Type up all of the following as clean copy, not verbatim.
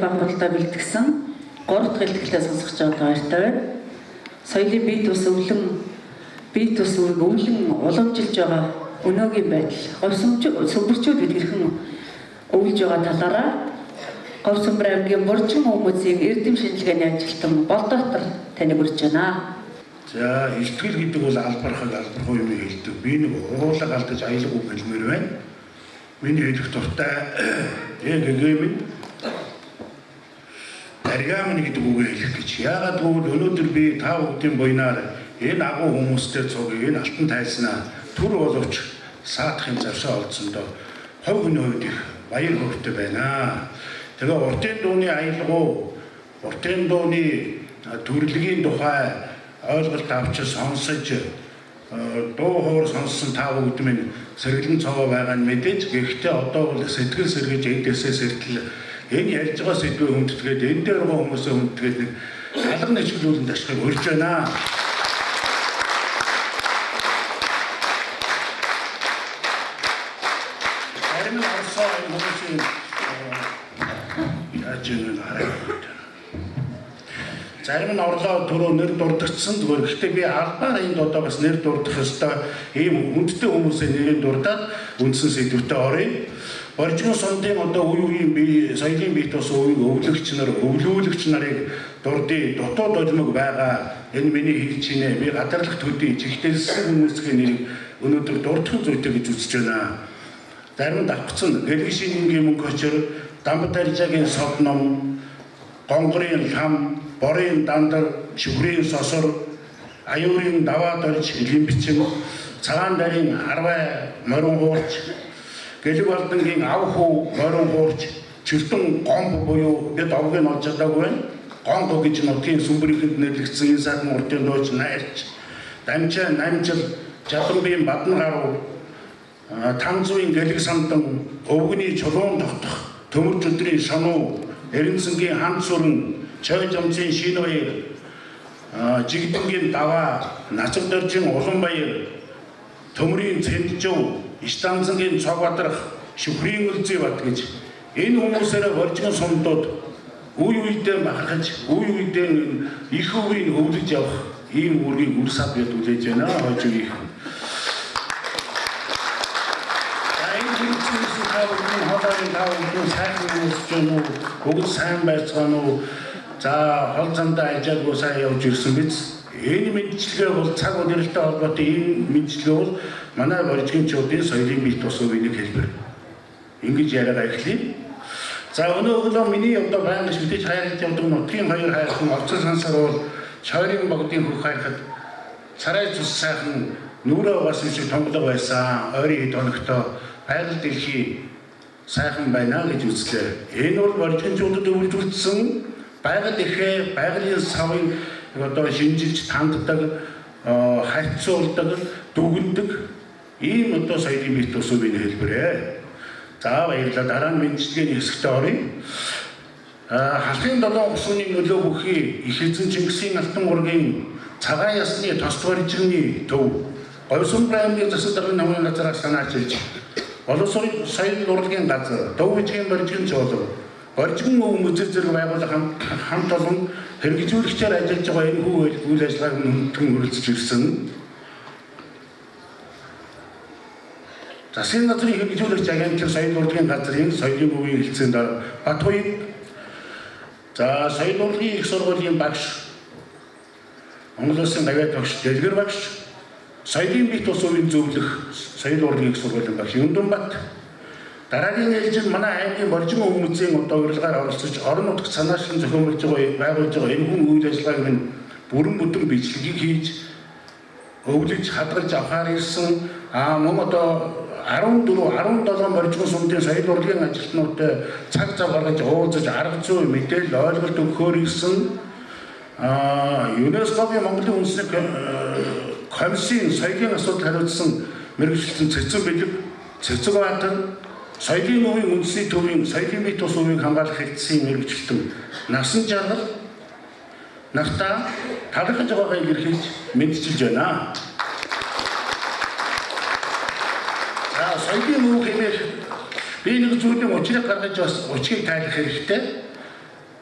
баг худалдаа бэлтгэсэн 3 дахь илтгэлээ сонсгож байгаа баяртай байна. Соёлын бие тус өвлөн уламжилж байгаа өнөөгийн байдал сөмбөрчүүд бид хэрхэн өвлж байгаа талаараа Говьсөнбөр аймгийн Буржин хүмүүсийн эрдэм шинжилгээний ажилтан Болдоотор таныг урьж байна. За, илтгэл гэдэг бол албархаг юм хэлдэг. Би нэг уулаг алдаж аялаг үг хэлмээр байна. Миний хэлэх дуртай гэгээмэн таргамын гэдэг үгээр хэлэх гэж. Яагаад гэвэл өнөөдөр би та бүдгийн буйнаар энэ агуу хүмүүстэй цуг энэ алтан тайснаа түр боловч саатахын завшаа олдсондоо хувь хүний хувьд их баяр хөөртэй байна. Тэгээ уртын дууны аялгау, уртын дууны төрөлгийн тухай ойлголт авч сонсож дуу хоор сонссон та бүгд минь сэргэлэн цаваа байгаа нь мэдээж. Гэхдээ одоо бол сэтгэл сэргэж эдээсээ сэртэл энэ ярьж байгаа сэдвээ хүндэтгээд энэ дээр байгаа хүмүүсээ хүндэтгээд нэг алга нэчглүүлэнд ашиг өрж байна. Харин орсоо энэ хүмүүсийн зарим нь орлоо төрөө нэр дурдчихсан зүгээр. Гэхдээ би албаар энд одоо бас нэр дурдах ёстой ийм хүндтэй хүмүүсийн нэрийг дурдаад үндсэн сэдвүүтээ оръё. Боржгон сондын одоо үеийн би соёлын бие тус өвлөгч нарыг дурдъя. Дотоод олимог байгаа. Энэ миний хэлж ийнэ. Би гадарлах төдий чихтэлсэн хүмүүсийн нэрийг өнөөдөр дурдах зүйтэй гэж үзэж байна. Зарим нь давхцсан гэлгшингийн мөнгө очир, Дамбатаржагийн сод ном, гонгорын лам, борын дандар, шүхрийн сосор, аюурын даваад орж лимбичин, цагаан дарын арвай морин хуурч, гэлэг балдангийн ав хүү морин хуурч, чөлтөн гомб буюу бид овгийг олж чадаагүй байна. Гомб гэж нутгийн сүмбэрийнхэнд нэрлэгдсэн энэ сайхан уртын дууч найрч, дамжаа намжил, жадамбийн бадна гаруу, тамзуын гэлэг самдан, өвгөний чулуун тогтох, төмөрч өдрийн шануу, Эренцэнгийн хан сүрэн, чой жамцын шинэ баяр, жигдэнгийн даваа, нацаг доржин улан баяр, төмрийн цэнжөв, Иштанцангийн цог бадрах, шүхрийн үлзий бат гэж энэ хүмүүсээрээ Боржгон сумдууд үе үедээ махархаж, үе үедээ их өвийг өвлөж явах ийм үргийг үр сав бид үлээж байна. Хойж үеийнх. Бүгд сайн байцгаана уу? За, хол замдаа ажиалгүй сайн явж ирсэн биз? Энэ мэдчилгээ бол цаг удирдалтай холбоотой энэ мэдчилгээ бол манай боржгончуудын соёлын бие тус өвийн хэлбэр. Ингэж яриагаа эхлэе. За, өнөөдөр миний одоо байнга шүтэж хайрлаж явдаг нутгийн хоёр хайрхан олцсон сансар бол чойрын богдын хөх хайхад царай цус сайхан нүрээ бас юм шиг томглог байсан. Ойрын хэд хоногтой байгаль дэлхий сайхан байна гэж үзлээ. Энэ бол боржгончуудад өвлжүүлсэн байгаль ихээ байгалийн савыг одоо шинжилж танддаг, хайцуулдаг, дүгндэг ийм одоо соёлын бие тус өвийн хэлбэрээ. За, баярлалаа. Дараа нь мэдчилгээний хэсэгт оръё. Халахын 7 усны нөлөө бүхий их эзэн Чингисийн алтан ургийн цагаан ясны тос боржигны төв Говьсөнбөр аймгийн засаг даргын намын газраас санаачилж Олон улсын соёл урлагийн газар, Дөвжгийн боржгон цоолог, боржгон өв музей зэрэг байгууллага хамт олон хэрэгжүүлэгчээр ажиллаж байгаа энэ үйл ажиллагааг хүндхэн хүрэлцэж ирсэн. Засгийн газрын хэрэгжүүлэгч агентлаг соёл урлагийн газрын соёлын өвийн хэлцээнд Батбаяд. За, соёл урлагийн их сургуулийн багш, Монгол Улсын даваад багш, дэлгэр багш, соёлын бие тус өвийн зөвлөх соёл урлагийн их сургуулийн багш Юндэнбат. Дараагийн ээлжинд манай аймгийн Боржгон өв музейн одоо урилгаар оролцож орон нутагт санаачлан зохиомжж байгуулж байгаа энэ хүн үйл ажиллагааг минь бүрэн бүтэн бичлэгийг хийж өвлөж хадгалж авахар ирсэн. Мөн одоо 14-17 Боржгон сумдын соёл урлагийн ажилтнуудтай цаг зав гаргаж уулзаж арга зүй мэдээлэл ойлголт өгөхөөр ирсэн. ЮНЕСКОгийн Монголын үндэсний комиссийн соёлын асуудал хариуцсан мэргэжилтэн Цэцэн Бэлэг, Цэцэг Баатар, соёлын өвийн үндэсний төвийн соёлын бие тус өвийг хамгаалах хэлтсийн мэргэжилтэн Насан Жаргал нартаа талархаж байгааг илэрхийлж мэдчилж байна. За, соёлын өв хэмээх би нэг зүйлийн учрыг гаргаж бас учрыг тайлах хэрэгтэй.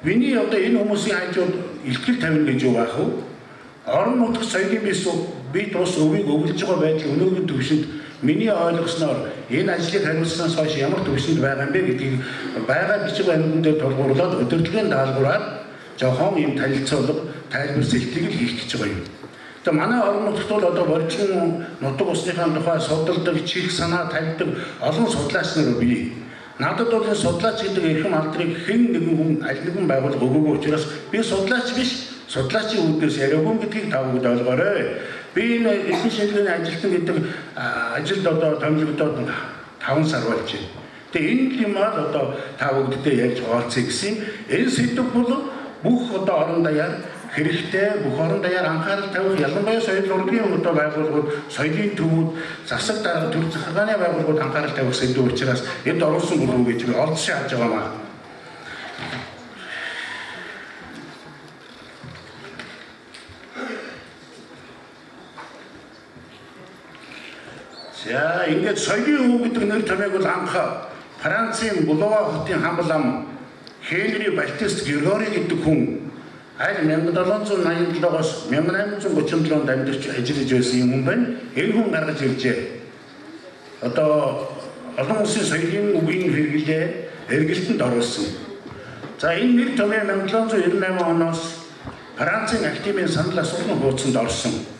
Миний одоо энэ хүмүүсийн хажууд илтгэл тавина гэж юу байх вэ? Орон нутгийн соёлын бие тус өвийг өвлөж байгаа байдал өнөөгийн төвшөнд миний ойлгосноор энэ ажлыг хариуцснаас хойш ямар төвшөнд байгаа юм бэ гэдгийг байгаа бичиг баримтан дээр тулгуурлаад өдөртлөгийн даалгавраар жоохон юм танилцуулга тайлбар сэлтийг л хийх гэж байгаа юм. Тэгээ манай орон нутагт бол одоо боржин нутаг усныхаа тухай судалдаг, чих санаа тавьдаг олон судлаач нар бий. Надад бол энэ судлаач гэдэг эрхэм алдрыг хэн нэгэн хүн аль нэгэн байгууллага өгөөгүй учраас би судлаач биш, судлаачийн үүднээс яриагүй гэдгийг та бүгд ойлгоорой. Би энэ эдийн шинжилгээний ажилтан гэдэг ажилд одоо томилогдоод 5 сар болж байна. Тэгээ энэ юм одоо та бүгдтэй ярьж хуваалцъя гэсэн юм. Энэ сэдв бол бүх одоо орон даяар хэрэгтэй, бүх орон даяар анхаарал тавих, ялангуяа соёл урлагийн одоо байгууллагууд, соёлын төвүүд, засаг дарга төр захиргааны байгууллагууд анхаарал тавих сэдв учраас энд оруулсан болов уу гэж би олдсон харж байгаа маа. За ингээд соёлын өв гэдэг нэр томьёог бол анх Францын Булова хотын хамлам Хенри Баптист Григори гэдэг хүн аль 1787-оос 1837 онд амьдарч ажиллаж байсан юм байна. Энэ хүн гаргаж иржээ. Одоо олон улсын соёлын үгийн хэрэглээ эргэлтэнд оруулсан. За энэ нэр томьёо 1798 оноос Францын академийн санал асуулгын хуудсанд орсон.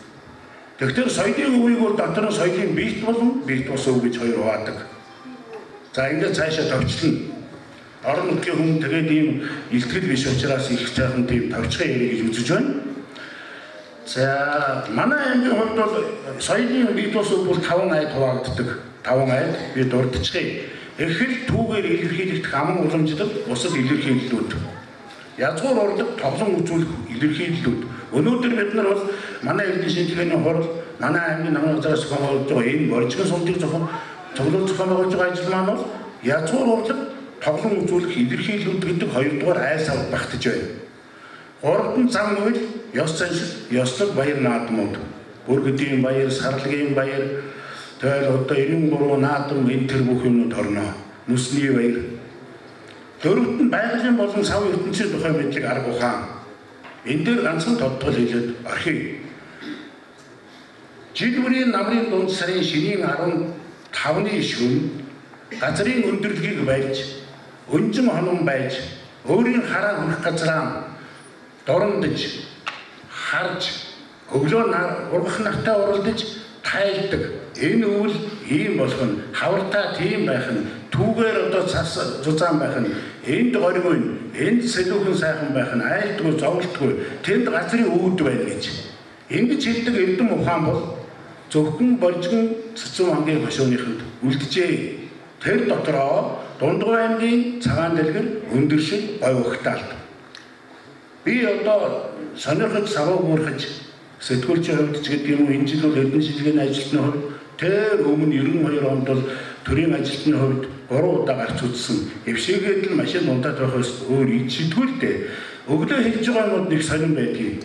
Тэгэхээр соёлын өвийг бол дотор нь соёлын биет болон биет бус өв гэж хоёр хуваадаг. За ингээд цаашаа товчлно. Орон нутгийн хүн тэгээд ийм илтгэл биш учраас их цаахан тийм товчхон ярих гэж үзэж байна. За манай аймгийн хувьд бол соёлын биет бус өв бол 5 айд хуваагддаг. 5 айд би дурдчихъя. Эхэл түүгээр илэрхийлэгдэх аман уламжлал бусад илэрхийллүүд. Язгуур урлаг тоглон үзүүлэх илэрхийллүүд. Өнөөдөр бид нар бол манай эдийн шинжилгээний хурал, манай аймгийн намын газраас зохион байгуулж байгаа энэ боржгон сумдыг цуглуул зохион байгуулж байгаа ажил маань бол язгуур урлаг тоглон үзүүлэх илэрхийллүүд гэдэг хоёрдугаар айс авд багтаж байна. Гуравт нь зам үйл, ёс заншил, ёслог баяр наадмууд. Бүргэдийн баяр, сарлагын баяр, тэгэл одоо 93 наадам энэ төр бүх юмнууд орно. Нүсний баяр. Дөрөвт нь байгалийн болон сав ертөнцийн тухай мэдлэг арга ухаан. Энэ дээр ганцхан тодтол хэлээд орхив. Жил бүрийн намрын дунд сарын шинийн 15-ны шөнө газрын өндөрлөгийг барьж, өнжим хонон байж, өөрийн хараа хүрэх газраа дорндож, харж, өглөө ургах нартай уралдаж тайлдаг. Энэ үйл ийм болох нь хавартаа тийм байх нь түүгээр одоо цас зузаан байх нь энд горгүй энд сэлүүхэн сайхан байх нь айлтгүй зовлтгүй тэнд газрын үүд байна гэж ингэж хэлдэг эрдэм ухаан бол зөвхөн боржгон цэцэн ангийн хошууныханд үлджээ. Тэр дотроо Дундгой аймгийн цагаан дэлгэр өндөршил гой ухтаалт. Би одоо сонирхож саваа буурхаж сэтгүүлчийн хувьд ч гэдэг юм уу энэ жил бол эдийн шинжилгээний ажилтны хувьд тэр өмнө 92 онд бол төрийн ажилтны хувьд 3 удаа гарч үзсэн. Эвшээгээд л машин унтаад байхаас өөр ий сэтгүүлтэй. Өглөө хэлж байгаа юмуд нэг сонирн байдгийг.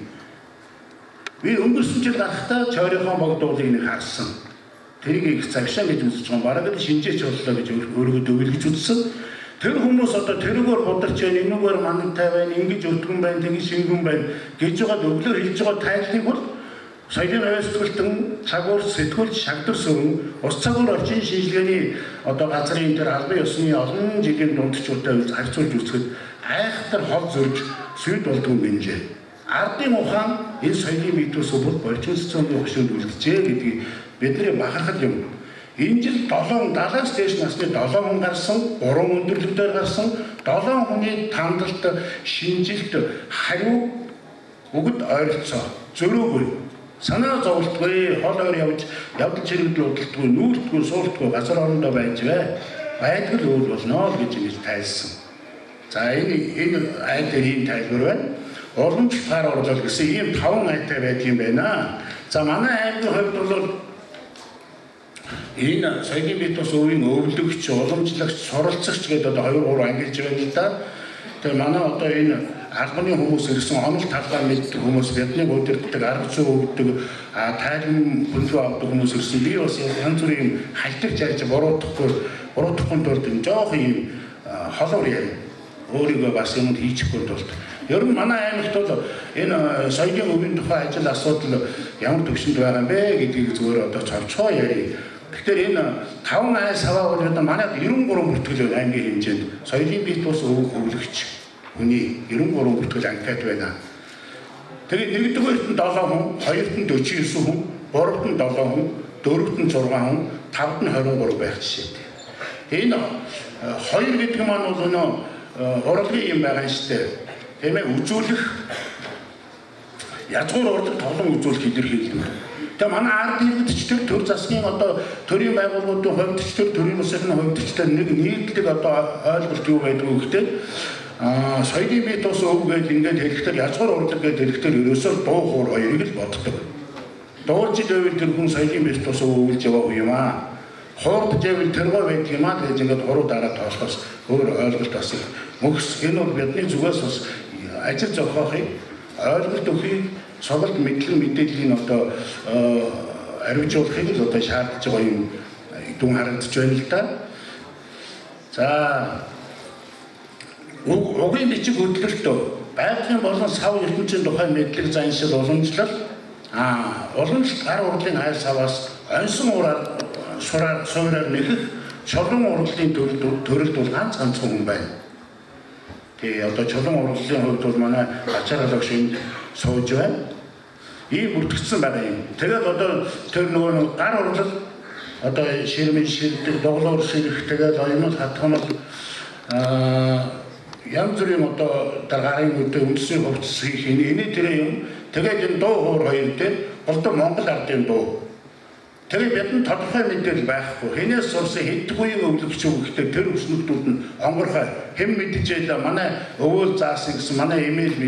Би өнгөрсөн жил гарахтаа чойрхон богдуулыг нэг харсан. Тэрийг их цагшаа гэж үзэж байгаа. Бараг л шинжээч боллоо гэж өөрийгөө өвлөж үзсэн. Тэр хүмүүс одоо тэрүүгээр бодорч байна, энүүгээр мантай байна, ингэж өтгөн байна, тэгж шингэн байна гэж байгаа өглөө хэлж байгаа тайлбарыг бол соёлын авьяасгалт цагуур сэтгүүлч шагдар сүрэн ус цагуур орчин шинжилгээний одоо газрын дээр албан ёсны олон жилийн дундчуудтай харьцуулж үзэхэд айхтар хол зөрж сүйд болдгоо гинжээ. Ардын ухаан энэ соёлын биетээс бол борчин цэцэн хошуунд үлджээ гэдгийг бидний бахархал юм. Энэ жил 70-аас дээш насны 7 хүн гарсан, 3 өндөрлөгдөр гарсан, 7 хүний тандалт, шинжилт, хариу бүгд ойролцоо. Зөрөөгүй. Санаа зовлтгүй, хол ойр явж, явдал чирэгдэл удалтгүй, нүүртгүй, суултгүй газар орондоо байж бай. Байдгал өөр болно гэж ингэж тайлсан. За энэ айдэр ийм тайлбар байна. Уламжлалаар орлол гэсэн ийм 5 айтай байдаг юм байна. За манай аймгийн хувьд бол энэ соёлын биетус өвийн өвлөгч, уламжлагч, суралцагч гэдэг одоо 2-3 ангилж байна л да. Тэгээ манай одоо энэ албаны хүмүүс ирсэн онол талбай мэддэг хүмүүс бидний удирддаг арга зүй өгдөг тайлбар хөндлөө авдаг хүмүүс ирсэн. Би бас янз бүрийн хальтаг жарж буруутгахгүй тулд жоох юм холоор ярив. өөрийгөө бас юм хийчихгүй тулд ер нь манай аймагт бол энэ соёлын өвийн тухай ажил асуудал ямар төвшөнд байгаа юм бэ гэдгийг зүгээр одоо цовчгоо ярив. Тэгэхээр энэ 5 ай саваа бол одоо манайд 93 бүртгэл аймгийн хэмжээнд соёлын бие тус өвлөгч хүний 93 бүртгэл анкет байна. Тэгээд нэгдүгээрт нь 7 хүн, хоёрт нь 49 хүн, гуравт нь 7 хүн, дөрөвт нь 6 хүн, тавд нь 23 байх жишээтэй. Энэ хоёр гэдэг маань бол нөө урлагийн юм байгаа шүү дээ. Тийм ээ, үзүүлэх язгуур урлаг тоглоом үзүүлэх илэрхийлэл. Тэгээ манай ард иргэдч төр төр засгийн одоо төрийн байгууллагуудын хувьд ч төр төрийн улсын хувьдчтай нэг нийтлэг одоо ойлголт юу байдг вэ гэхдээ соёлын бие тус өв гэж ингээд хэлэхдээ язгуур урлаг гэж хэлэхдээ ерөөсөө дуу хоор хоёрыг л боддог. Дуурж ивэл тэр хүн соёлын бие тус өвлж яваа юм аа. Хоордж ивэл тэргөө байдаг юм аа гэж ингээд гурав дараа тоослоос өөр ойлголт бас мөхс. Энэ бол бидний зүгээс бас ажил зохиохыг ойлголт өгөхийг сонголт мэдээллийн одоо ариужуулахыг л одоо шаардж байгаа юм дүн харагдаж байна л да. За угийн бичиг хөдлөлт байгалийн болон сав ертөнцийн тухай мэдлэг заншил уламжлал уламжлалт гар урдлын хайр саваас онсон суураар нэхэх чулуун урдлын төрөлд бол ганц хүн байна. Тэгээ одоо чулуун урдлын хувьд бол манай ачаар алга шинж сууж байна. Ийм бүртгэгдсэн байгаа юм. Тэгээд одоо тэр нөгөө гар урлал одоо ширмэн шилдэг, доглоор ширэх тэгээд оюунууд хатгамал янз бүрийн одоо даргаарын үедээ үндсийн хувцас хийх энэ тэр юм. Тэгээд энэ дуу хоор хоёр дээр голдор Монгол ардын дуу. Тэгээд бидний тодорхой мэдээлэл байхгүй. Хинээс сурсан хэдгүй өвлөгч өгөхдөө тэр өснөгдүүд нь онгорхой хэн мэдчихээ л манай өвөөл заасан гэсэн манай имэйл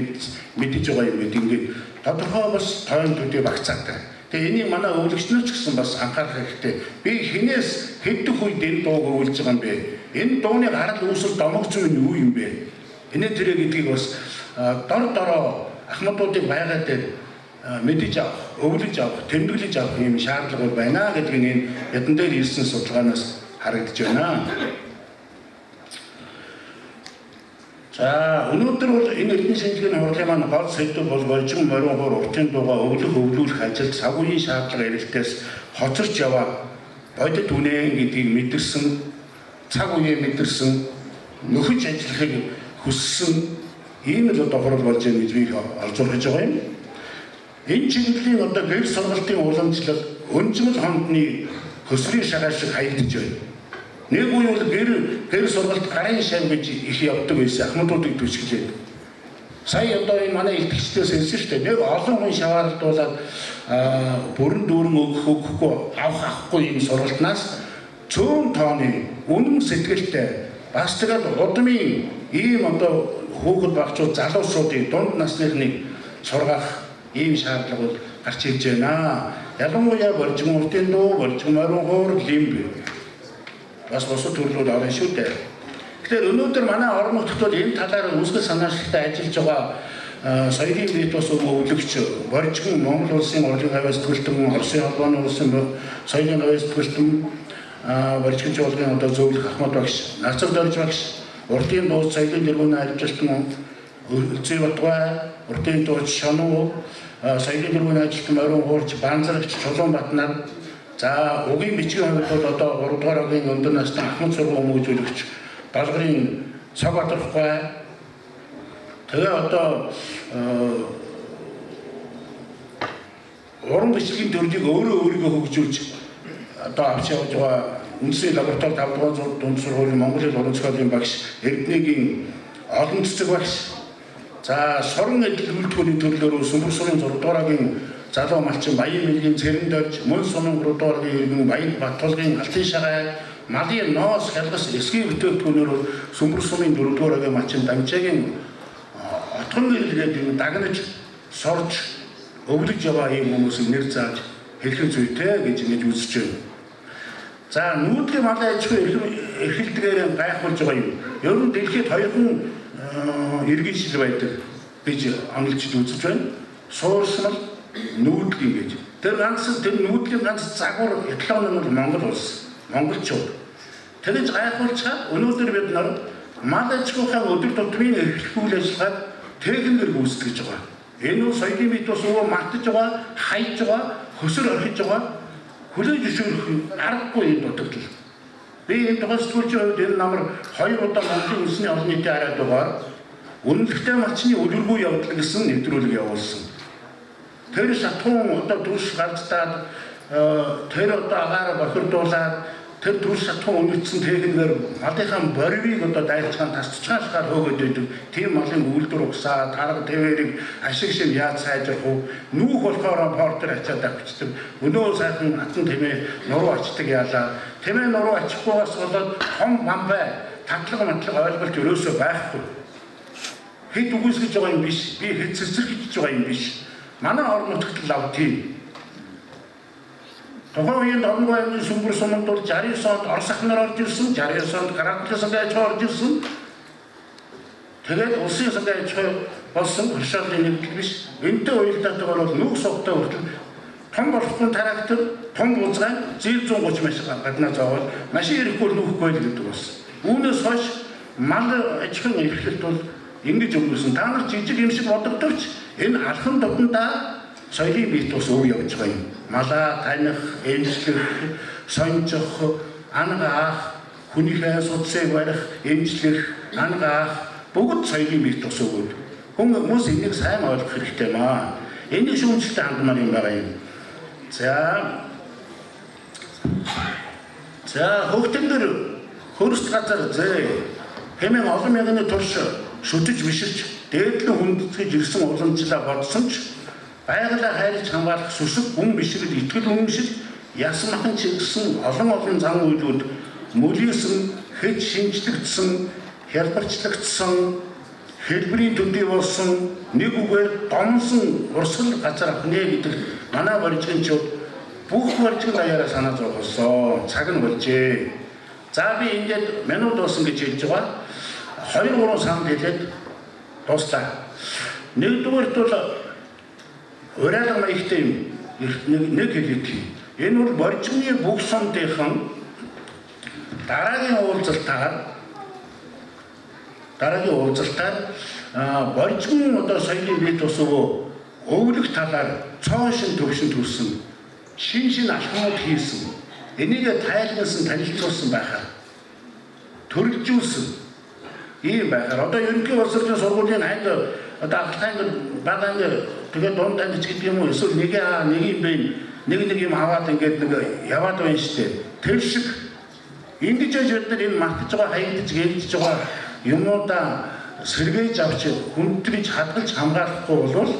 мэдэж байгаа юм гэдэг ингээд тодорхой бас тойрон төдий багцаатай. Тэгээ энийг манай өвлөгчнөр ч гэсэн бас анхаарах хэрэгтэй. Би хинээс хэддэх үед энэ дууг өвлж байгаа юм бэ? Энэ дууны гарал үүсэл домог зүйл нь юу юм бэ? Энэ тэрэ гэдгийг бас дороо ахмадуудыг байгаад мэдэж авах, өвлөж авах, тэмдэглэж авах юм шаардлага байна гэдгийг энэ ядан дээр ирсэн судалгаанаас харагдаж байна. За өнөөдөр бол энэ эрдэнэ шинжилгээний хурлын маань гол сэдв бол боржин морин хуур уртын дууга өвлөх ажилд цагуугийн шаардлага эрэлтээс хоцорч яваа бодит үнэн гэдгийг мэдэрсэн, цаг үеэ мэдэрсэн, нөхөж ажиллахыг хүссэн ийм л одоо хурал болж байгаа гэж би олзуурхаж байгаа юм. Энэ чиглэлийн одоо гэр сургалтын уламжлал өнжмөл хондны хөсрийн шагаар шиг хаягдж байна. Нэг үе бол гэр сургалт гарын шав гэж их явдаг байсан. Ахмадуудыг түшгэлээд. Сая одоо энэ манай илтгэгчдээс хэлсэн шүү дээ. Нэг олон хүн шаваардуулаад бүрэн дүүрэн өгөхгүй авахгүй юм сургалтнаас цөөн тооны үнэн сэтгэлтэй бас тэгээд удмын ийм одоо хүүхэд багчууд залуучуудын дунд насныхныг сургах ийм шаардлага гарч ирж байна. Ялангуяа боржин уртын дуу, боржин морин хуур, лимб бас босод төрлүүд орно шүү дээ. Тэгэхээр өнөөдөр манай орон нутгад бол энэ талаар үсгэл санаачлагтай ажиллаж байгаа соёлын бие тус өвлөгч боржин Монгол улсын урлагийн авиас төлтөн, Оросын холбооны улсын соёлын авиас төлтөн боржин жуулгын одоо зөвлөх Ахмад багш, Нацав Дорж багш, уртын дуу соёлын дэргүүний ажилтан Үлзий Батгай, уртын дууч Шануу, соёлын дэргүүний ажилтан Морин хуурч, Банзарагч Чулуун Батнаар, за угийн бичгийн хувьд бол одоо 3 дугаар огийн өндөр насны Ахмад сургууль хүмүүжүүлэгч Долгорын Цаг Батархгай. Тэгээ одоо уран бичлэгийн төрлийг өөрийгөө хөгжүүлж одоо авч явж байгаа үндэсний лаборатори 5 дугаар дунд сургуулийн Монгол хэл уран зохиолын багш Эрдэнэгийн олон цэцэг багш. За сорон эдэл хөлтгөөний төрлөөр Сүмбэр сурын 6 дугаар огийн залуу малчин Баян мэлгийн Цэрэн Дорж, Мөн сумын 3 дугаар огийн Баян Баттулгын Алтын Шагай, Малын Ноос хялгас эсгийн бүтээгдэхүүнээр Сүмбэр сумын 4 дугаар огийн малчин Дамжаагийн отгон нэргээд дагнаж сорж өвлөж яваа ийм хүмүүсийг нэр зааж хэлэх зүйтэй гэж ингэж үзэж байна. За нүүдлийн малын аж ахуй эрхэлдгээр гайхуулж байгаа юм. Ер нь дэлхийд 2 иргэн шил байдаг гэж онолчд үзэж байна. Суурсмал нүүдлийн гэж. Тэр нүүдлийн ганц загвар эталон нь Монгол улс, монголчууд. Тэгэж гайхуулчаад өнөөдөр бид нар мал аж ахуйн өдөр тутмын эрхлэх үйл ажиллагааг техникээр гүйцэтгэж байгаа. Энэ нь соёлын бит бас өвөө мартаж байгаа, хайж байгаа, хөсөр орхиж байгаа, хүлээж зөвшөөрөх аргагүй юм дутагдал. Би энэ тухай сэтгүүлчийн хувьд энэ намар 2 удаа Монголын үндэсний олон нийтийн хараад байгаа үнэлэхтэй малчны үлгэргүй явдал гэсэн нэвтрүүлэг явуулсан. Тэр шатхуун одоо дүрш галзтаад тэр одоо агаар бохирдуулаад тэр дүрш шатхуун үнэлсэн техникээр малынхаа борвиг одоо дайрчхан тасчгаалахаар хөөгд өгдөг. Тийм малын үйлдвэр угсаа, тарга тэвэрийг ашиг шиг яаж сайжрах вэ? Нүүх болохоор портер ачаад авчдаг. Өнөө сайхан атан тэмээ нуруу ачдаг яалаа. Тэмээ нуруу ачихгүйгаас болоод хом бамбай татлага матлага ойлголт өрөөсөө байхгүй. Хэд үгүйсгэж байгаа юм биш. Би хэд цэцэрлэгж байгаа юм биш. Манай орон нутагт л авдгийг. Тухайн үеийн Дорногов аймгийн сүмбэр суманд бол 69 онд Орос ахнаар орж ирсэн, 69 онд Каракулын сангийн аж ахуй орж ирсэн. Тэгээд улсын сангийн аж ахуй болсон хуршаалын нэгдэл биш. Энтэй уялдаатайгаар бол нүг согтой хүртэл том болохгүй трактор, том бузгай, 130 машин гаднаа зовоод машин ирэхгүй нүүхгүй л гэдэг болсон. Үүнээс хойш мал аж ахуйн эрхлэлт бол ингэж өнгөрсөн. Та нар жижиг юм шиг бодогдовч энэ алхан дутандаа соёлын бит ус өв явж байгаа юм. Малаа таних, эмчлэх, сонжих, ангаах, хүнийхээ судсыг барих, эмчлэх, ангаах бүгд соёлын бит ус өгөөд. Хүмүүс энийг сайн ойлгох хэрэгтэй маа. Энийг шүүмжлэлтэй хандмаар юм байгаа юм. За хөгтөн дээр хөрст газар хэмээн олон мянганы турш шүтэж биширч дээдлэн хүндэтгэж ирсэн уламжлаа бодсон ч байгалаа хайрлаж хамгаалах сүсэг хүн бишрэл итгэл үнэмшил яс махан чигсэн олон зан үйлүүд мөлийсэн хэд шинжлэгдсэн хялбарчлагдсан хэлбэрийн төдий болсон нэг үгээр домсон урсгал газар авнэ гэдэг манай боржигчид бүх боржиг даяараа санаа зовхолсон. Цаг нь болжээ. За би ингээд минут болсон гэж хэлж байгаа. 2-3 санд хэлээд дуслаа. Нэгдүгээрт бол урайлга маягтай нэг хэлээд. Энэ бол боржигны бүх сумдынхан дараагийн уулзалтаар боржигн одоо соёлын бит ус өвлөх талаар цоошин төвшин төрсөн шин алхмууд хийсэн. Энийг тайлбарласан, танилцуулсан байхаар төрөлжүүлсэн ийм байхаар одоо ерөнхий боловсролын сургуулийн ханд одоо ахлаханд багаанд тэгээд дунд танд гэдэг юм уу эсвэл нэг юм аваад ингээд нэг яваад байна шүү дээ. Тэр шиг ингэж бид нар энэ мартаж байгаа хаягдж гэлдэж байгаа юмудаа сэргээж авч хүндрэж хадгалж хамгаалахгүй бол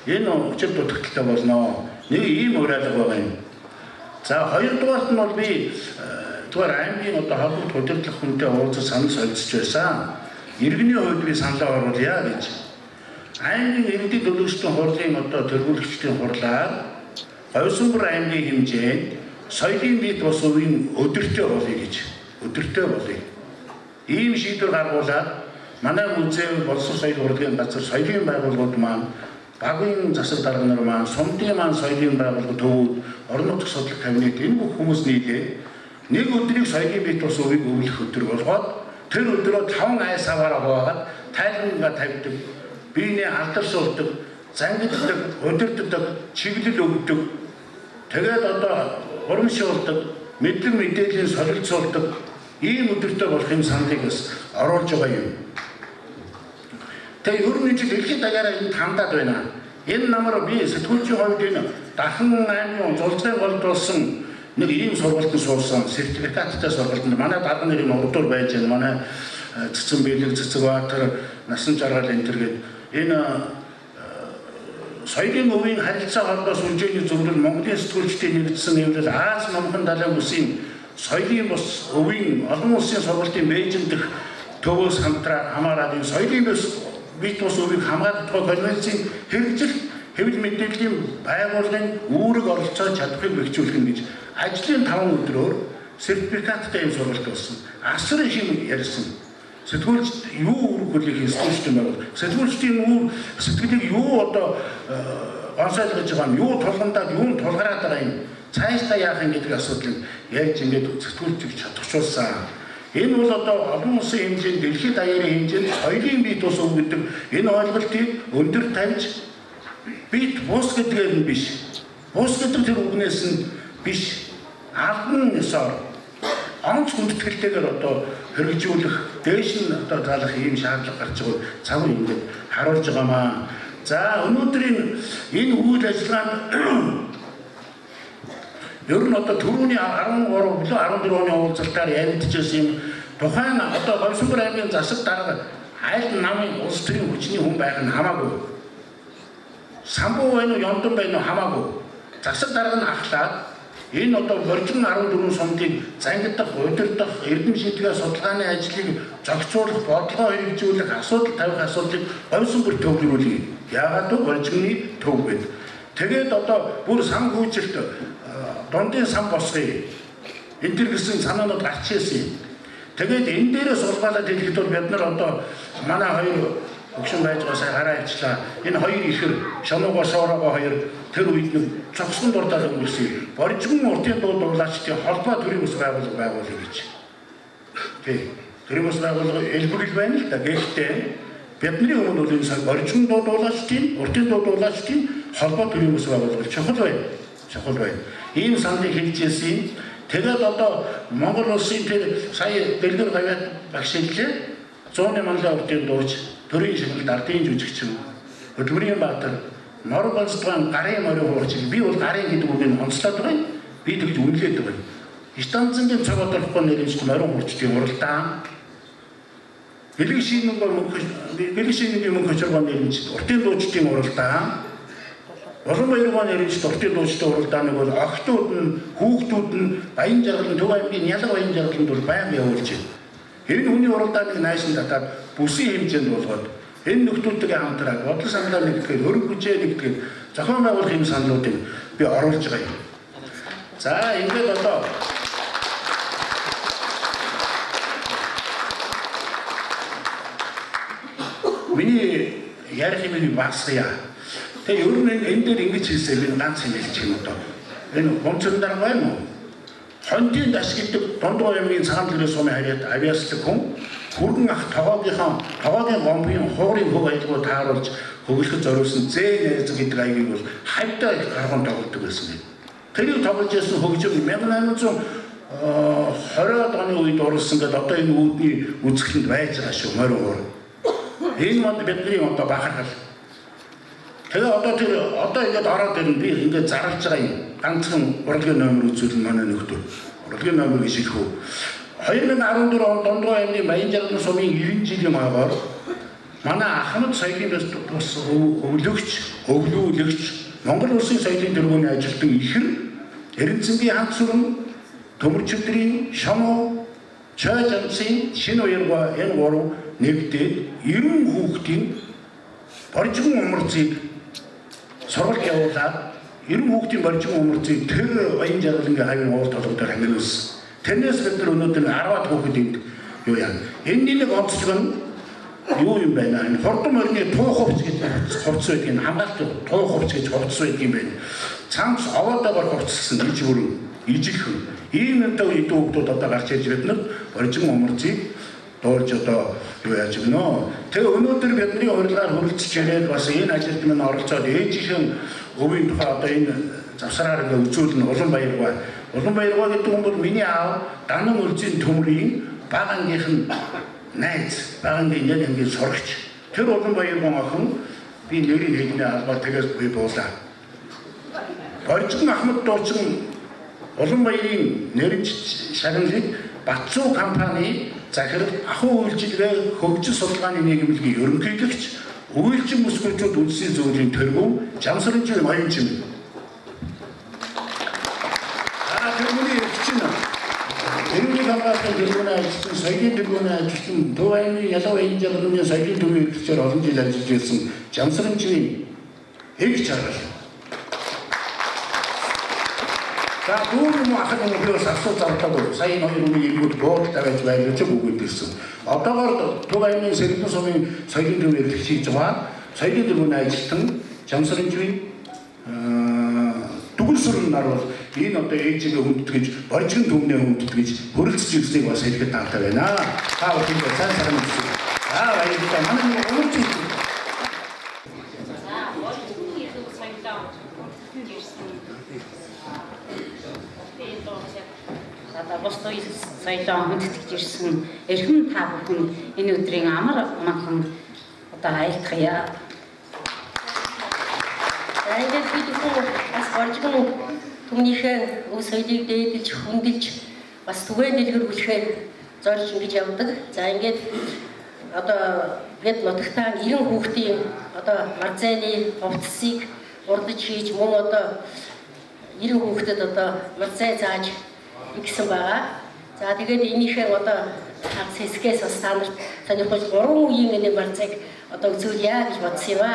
энэ өчир дутагдaltaй болно. Нэг ийм урайлга байгаа юм. За хоёрдугаарт нь бол би зүгээр аймгийн одоо холбогд удирдлах хүнтэй уулзаж санал солилцож байсан. Иргэний хувьд би саналаа оруулъя гэж. Аймгийн иргэдэд төлөвлөлтийн хурлын одоо төрөлхтөлийн хурлаар Говьсонбор аймгийн хэмжээнд соёлын бит ус өвийн өдөртөө болъё гэж. Өдөртөө болъё. Ийм шийдвэр гаргуулаад манай музей боловсрол соёлын урлагийн газар соёлын байгууллагууд маань багийн засаг дарга нар маань сумдын маань соёлын байгууллага төвүүд орон нутгийн судлах кабинет энэ бүх хүмүүс нийлээ нэг өдрийг соёлын бит ус өвийг өвлөх өдөр болгоод тэр өдрөө 5 айс аваараа хаваагаад тайлбарга тавьдаг, биений алдаршуулдаг, зангиддаг, удирддаг, чиглэл өгдөг. Тэгээд одоо урамшуулдаг, мэдлэг мэдээллийн солилцуулдаг ийм өдөртөө болох юм саналыг бас оруулж байгаа юм. Тэгээ ерөнхий жил дэлхийн даяараа энэ хандаад байна. Энэ намар би сэтгүүлчийн хувьд энэ Дахин аймгийн зулцгай болдуулсан нэг ийм сургалтанд суусан сертификаттай сургалтанд манай дарга нарын урдуур байж байна. Манай цэцэн бэлэг, цэцэг баатар, насан жаргал энэ төр гээд энэ соёлын өвийн харилцаа холбоос үнжээний зөвлөл Монголын сэтгүүлчдийн нэгдсэн нэвтрэл Аз Номхон далайн бүсийн соёлын бус өвийн олон улсын сургалтын Бээжин дэх төвөөс хамаараад энэ соёлын бит ус өвийг хамгаалах конвенцийн хэрэгжил хэвлэл мэдээллийн байгууллагын үүрэг оролцоод чадахыг бэхжүүлэх гэж ажлын 5 өдрөөр сертификаттай юм сургалт болсон. Асар их юм ярьсан. Сэтгүүлчд юу үүрэг хүлээх ёстой юм бэ? Сэтгүүлчдийн сэтгэлийг юу одоо онцолгож байгаа юм, юу тулгамдаад, юу тулгараад байгаа юм. Цаашдаа яах юм гэдэг асуудлыг яаж ингэж сэтгүүлчийг чадахжуулсан. Энэ бол одоо олон улсын хэмжээнд, дэлхийд даяарын хэмжээнд соёлын бие тус өв гэдэг энэ ойлголтыг өндөр тавьж бит бус гэдгээр нь биш. Бус гэдэг тэр үгнээс нь биш. Албан ёсоор онц хүндэтгэлтэйгээр одоо хэрэгжүүлэх, дээш нь одоо залах ийм шаардлага гарч байгаа цаг үе ингээд харуулж байгаамаа. За өнөөдрийн энэ үйл ажиллагаанд ер нь одоо түрүүний 13 14 оны уулзалтаар яригдчихсэн юм. Тухайн одоо Говьсонбор аймгийн засаг дарга аль намын улс төрийн хүчний хүн байх нь хамаагүй. Самбуу байна уу, Ёндон байна уу хамаагүй. Засаг дарга нь ахлаад энэ одоо боржин 14 сумдыг зангидах, удирдах, эрдэм шийдвэрийн судалгааны ажлыг зохицуулах, бодлого хэрэгжүүлэх, асуудал тавих асуудлыг Говьсонбор төвлөрүүлье. Яагаад гэвэл боржинны төв гэдэг. Тэгээд одоо бүр сан хүйжилт дундын сан босгоё. Энэ төр гэсэн санаанууд гарч ирсэн. Тэгээд энэ дээрээс улгаалаад хэлэхэд бол бид нар одоо манай хоёр өгшин байж байгаа сая гараа ичлаа. Энэ хоёр ихэр шоногоо шоорогоо хоёр тэр үед нэг цогцсон дурдаад өнгөрсөн. Боржгон уртын дуу дуулаачдын холбоо төрийн ус байгуулъя гэж. Тэг. Төрийн ус байгуулга элбэгэл байна л да. Гэхдээ бидний өмнө бол энэ сая боржгон дуу дуулаачдын, уртын дуу дуулаачдын холбоо төрийн ус байгуулга чухал байна. Чухал байна. Ийм сандыг хэлжсэн. Тэгээд одоо Монгол улсын тэр сая дэлгэр гавьяат багш хэллээ. 100-ны манлай уртын дууч, төрийн шагналд ардын жүжигчин, хөдөлмөрийн баатар, нор гонцгон гарын морин хуурч би бол гарын гэдэг үгийг онцлоод байгаа юм. Би тэгж үнэлээд байгаа юм. Станцын цаг бодлохгүй нэрнийч морин хуурчдын уралдаан. Бэлэг шинийн мөнгө хөчргон нэрнийч уртын дуучдын уралдаан. Улам баяргаа нэрнийч уртын дуучдын уралдааныг бол охтууд нь, хүүхдүүд нь, баян жаргал нь, Төв аймгийн ялга баян жаргалд бол байнга явуулж байна. Энэ хүний уралдааныг найшин татаад бүсийн хэмжээнд болгоод энэ нөхдүүдтэй хамтраад бодлого саналаа нэгтгэхэд, хөрөг хүчээ нэгтгэхэд зохион байгуулах юм саналуудыг би оруулж байгаа юм. За ингээд одоо миний ярих юмыг багсгая. Тэгээ ер нь энэ дээр ингэж хэлсээр би ганц юм хэлчих юм одоо. Энэ гомцон дараа байна уу? Хонтын даш гэдэг Дундгой аймгийн цагаан дэлгэрийн сумын харьяат авиаслаг хүн хүргэн ах тогоогийн бомбын хуурын хөг аялгыг тааруулж хөглөхөд зориулсан зээн гэдэг аягийг бол хавьтай гарган тоглодог байсан юм. Тэрийг тоглож ирсэн хөгжим 1820-ад оны үед оруулсан гэдэг одоо энэ үүдний үзэсгэлэнд байж байгаа шүү морин хуур. Энэ мод бидний одоо бахархал. Тэгээ одоо ингээд ороод ирэн би ингээд зарлж байгаа юм. Ганцхан урлагийн номер үзүүлэн манай нөхдөд. Урлагийн номер гэж хэлэх үү. 2014 онд Дундгой аймгийн Баян жаргал сумын 90 жилийн ойгоор манай Ахмад соёлын бус өвлүүлэгч Монгол улсын соёлын тэргүүний ажилтан ихэр Эренцэнгийн хамт сүрэн Төмөрч өдрийн Шомо Чой жансын шинэ уярга энэ гурав нэгдээд 90 хүүхдийн боржгон умарцыг сургалт явуулаад 90 хүүхдийн боржгон умарцыг тэр Баян жаргалын хавийн уул толгойд хангилуулсан. Тэрнээс бид нар өнөөдөр 10-аад хүүхэдийг юу яа. Энэний нэг онцлог нь юу юм байна? Энэ хурдан морины туу хувц гэж хувц байдаг нь хамгаалт туу хувц гэж хувц байдаг юм байна. Цамц овоодоор хувцсан иж бүрэн ижих ийм өндөр идэв хүүхдүүд одоо гарч ирж бид нар боржгон умарцыг дуулж одоо юу яаж гэнэ. Тэгээ өнөөдөр бидний урилгаар хөрөлцөж ирээд бас энэ ажилд минь оролцоод ээжийнхэн өвийн тухай одоо энэ завсраар ингээ үзүүлнэ Улан баяргаа гэдэг нь бол миний аав Данан улсын төмрийн багангийнх нь найз, багангийн яг ингээ сурагч. Тэр Улан баяргаа охин би нэрийг хэлний албаар тэгээс би буулаа. Боржгон Ахмад дуучин Улан баярын нэрж шагналыг Батцуу компани захирал ахуй үйлчилгээ хөгжил судалгааны нийгэмлэгийн ерөнхийлөгч үйлчин бүсгүйчүүд үндэсний зөвлөлийн тэргүүн Жамсрынжийн Маянчин. Тэрний хамгаалалтын тэргүүний ажилтан, соёлын тэргүүний ажилтан, Төв аймгийн ялга баян жаргалын соёлын төвийн эрхлэгчээр олон жил ажиллаж байсан Жамсрынжийн эг чаргал. За дүүр юм ахад юм бас асуу зардаагүй. Сая энэ хоёр үеийн иргүүд боолтой байж байлгаж өгөөд ирсэн. Одоогоор Төв аймгийн Сэргэлэн сумын соёлын төвийн эрхлэгч хийж байгаа соёлын тэргүүний ажилтан Жамсрынжийн Дүгэл сүрэн нар бол энэ одоо ээжигээ хүндэтгэж, боржгон түмнээ хүндэтгэж хөрөлцөж ирснийг бас хэлэхэд таатай байна. Та бүхэнд сайн сайхан үзье. Баярлалаа. Манай нэг өвөрч ирсэн. Бостой соёлоо хүндэтгэж ирсэн эрхэм та бүхэн энэ өдрийн амар амгалан одоо айлтгая. Ингээд бид бас боржгон түмнийхээ өв соёлыг дээдэлж, хөндлөж бас түгээн дэлгэрүүлэхээр зорж ингэж явдаг. За ингээд одоо бид нутагтаа 90 хүүхдийн одоо марзайны хувцсыг урдж хийж мөн одоо 90 хүүхдэд одоо марзай зааж ингэсэн байгаа. За тэгээд энийхээ одоо хагас хэсгээс бас та нарт сонирхож 3 үеийн энэ марзайг одоо үзүүлье гэж бодсон юм ба.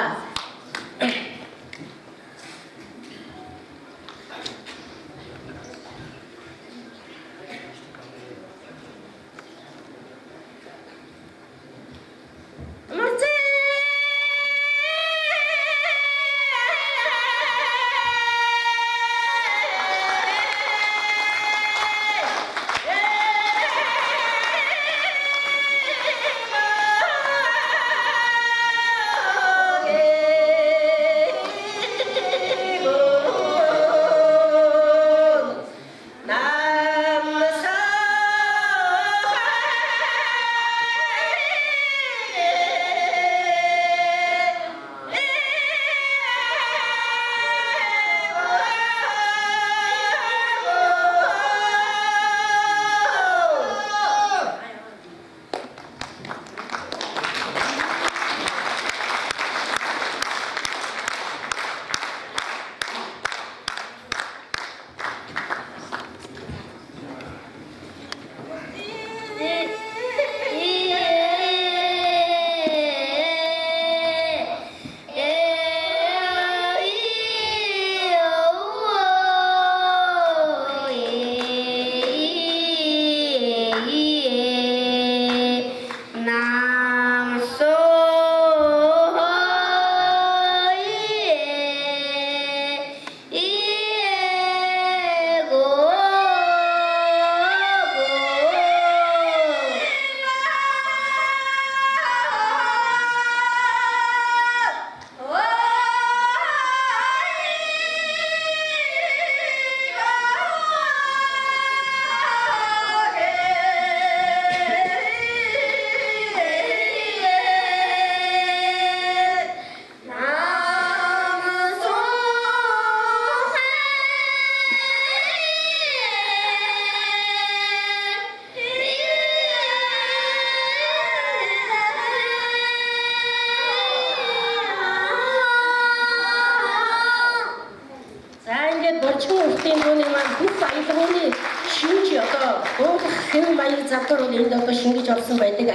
Завдар бол энд одоо шингэж орсон байдаг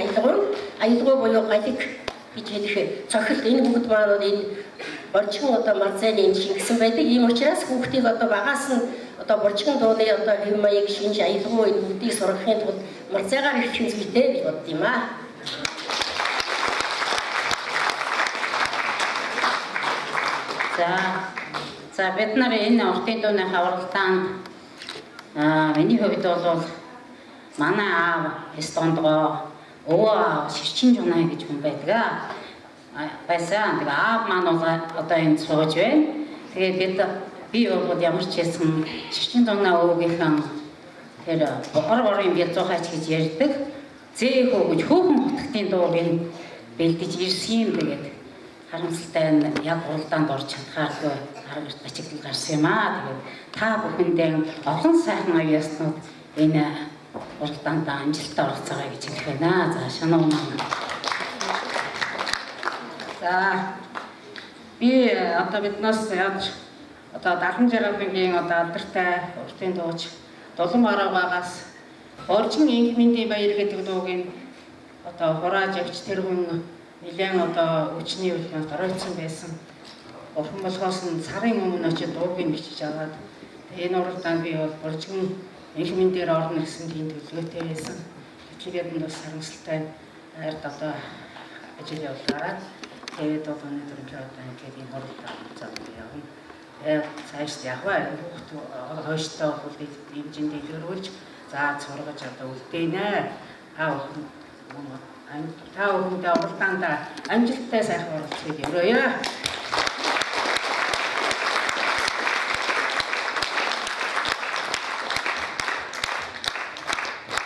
аялгау буюу галиг гэж хэлэх цохилт энэ бүгд маань бол энэ боржгон одоо марзайны энд шингэсэн байдаг. Ийм учраас хүүхдийг одоо багаас нь одоо боржгон дууны одоо хэв маяг шинж аялгау энэ бүгдийг сургахын тулд марзайгаар ирэх зүйтэй гэж бодд юм аа. За бид нар энэ уртын дууны хавралтаанд миний хувьд бол манай аав Эстондгоо өвөө ширчин жунаа гэж хүн байдаг. Байсан. Тэгээ аав маань одоо энэ сууж байна. Тэгээ би бол ямар ч байсан ширчин жунаа өвгийнхэн тэр борын бэлзуухайч гэж ярьдаг. Зэхөө гэж хөөхөн хотгтын дууг нь бэлдэж ирсэн юм. Тэгээд харамсалтай нь яг уралдаанд орж чадхааргүй харагт бачигдал гарсан юм аа. Тэгээд та бүхэндээ олон сайхан аяаснууд энэ уралдаанд амжилттай оролцоогоо гэж хэлэх байна. За шанаа маань. За би одоо биднээс яаж одоо 70-60-ийн одоо алдартай уртын дууч Дулан Баруугаас Боржин Инхмэндийн баяр гэдэг дуугийн одоо хурааж явж тэр хүн нэлээд одоо өчний үлгээс оройтсон байсан. Бурхан болохоос нь сарын өмнө очиж дуугийн бичиж аваад энэ уралдаанд би бол Боржин Инхмэн дээр орно гэсэн тийм төлөвлөгөөтэй байсан. Тэтгэгээд нь бас харамсалтай ард одоо ажил явуулаад тэгээд одоо өнөөдөр одоо ингээд энэ уралдаанд явна. цааш яваа хойштой бол хэмжээнд илрүүлж за сургаж одоо үлдээнэ. Та бүхэндээ уралдаанд амжилттай сайхан оролцохыг өрөөё.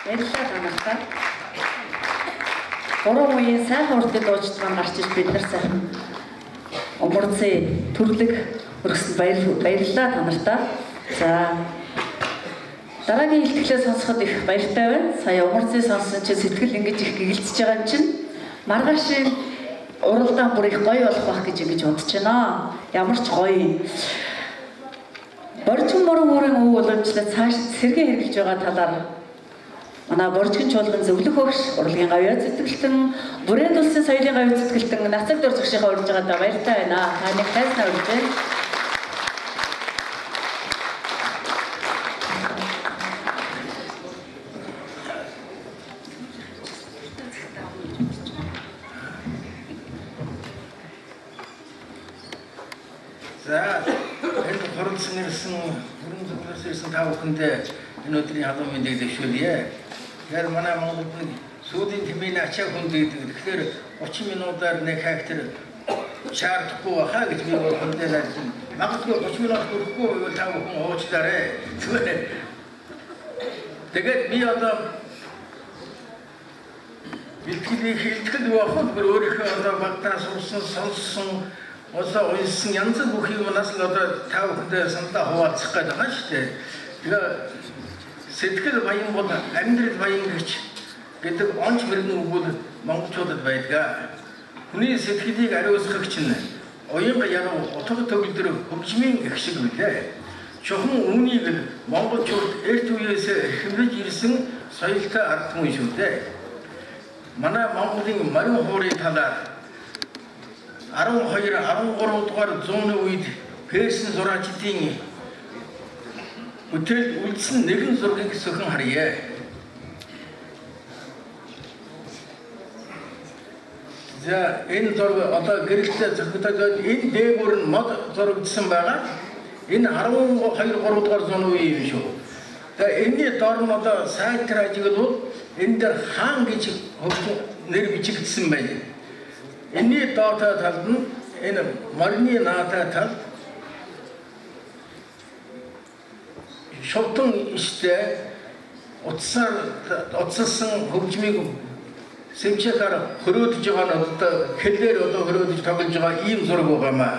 Баярлалаа танартай. Гурван үеийн сайхан уртын дуучид маань гарч иж бид нар сайхан умурцын төрлөг өргөсөнд баярлалаа танартай. За дараагийн илтгэлээ сонсоход их баяртай байна. Сая умурцыг сонссон чинь сэтгэл ингэж их гэгэлцэж байгаа юм чинь маргаашийн уралдаан бүр их гоё болох байх гэж бодож байна. Ямар ч гоё. Боржин мөрөн мөрөн өв уламжлалт цааш сэргээ хэрэгжилж байгаа талаар манай боржин чуулган зөвлөх өгш урлагийн гавьяа зүтгэлтэн бүрээд улсын соёлын гавьяа зүтгэлтэн нацаг дор зуршийнхаа урьж байгаадаа баяртай байна. Таны хайснаа урьж байна. За, энэ хоролцсон ирсэн, бүрэн зөвлөс ирсэн та бүхэндээ энэ өдрийн халуун мэндийг дэвшүүлье. Тэгэхээр манай Монголд нэг сүүдийн тэмээний ачаа хүнд гэдэг. Тэгэхээр 30 минутаар нэг хактер шаардахгүй байхаа гэж би бодондээ найдсан. Магадгүй 30 минут хүрэхгүй бол та бүхэн уучлаарай. Тэгээд би одоо бэлтгэл явахад бүр өөрийнхөө одоо багтаа сурсан, сонссон одоо ойсон янз бүрийн юмнаас л одоо та бүхэндээ саналаа хуваалцах гэж байгаа шүү дээ. Тэгээ сэтгэл баян бол амьдрал баян гэдэг онц мөрний үг бол монголчуудад байдаг. Хүний сэтгэлийг ариусгах чинь уянга яруу утга төгөлдөр хөгжмийн гэх шиг үлээ. Чухам үүнийг монголчууд эрт үеэс хэмжиж ирсэн соёлтой ард түмэн шүү дээ. Манай Монголын Марин хуурын талаар 12-13 дугаар зууны үед Персийн зураачдын бүтээл үлдсэн нэгэн зургийг сөхөн харъя. За энэ зураг одоо гэрэлтэй зохицоод энэ дээгүүр нь мод зурагдсан байгаа. Энэ 12-3 дугаар зууны үе юм шүү. Тэгээ энэний доор нь одоо сайтар ажиглал энэ дээр хаан гэж нэр бичигдсэн байна. Энэний доотой талд нь энэ марны наатай тал шовтон иштэй утсалсан хөгжмийг сэмчээр хөрөөдөж байгаа нь одоо хэлээр одоо хөрөөдөж тоглож байгаа ийм зураг байгаамаа.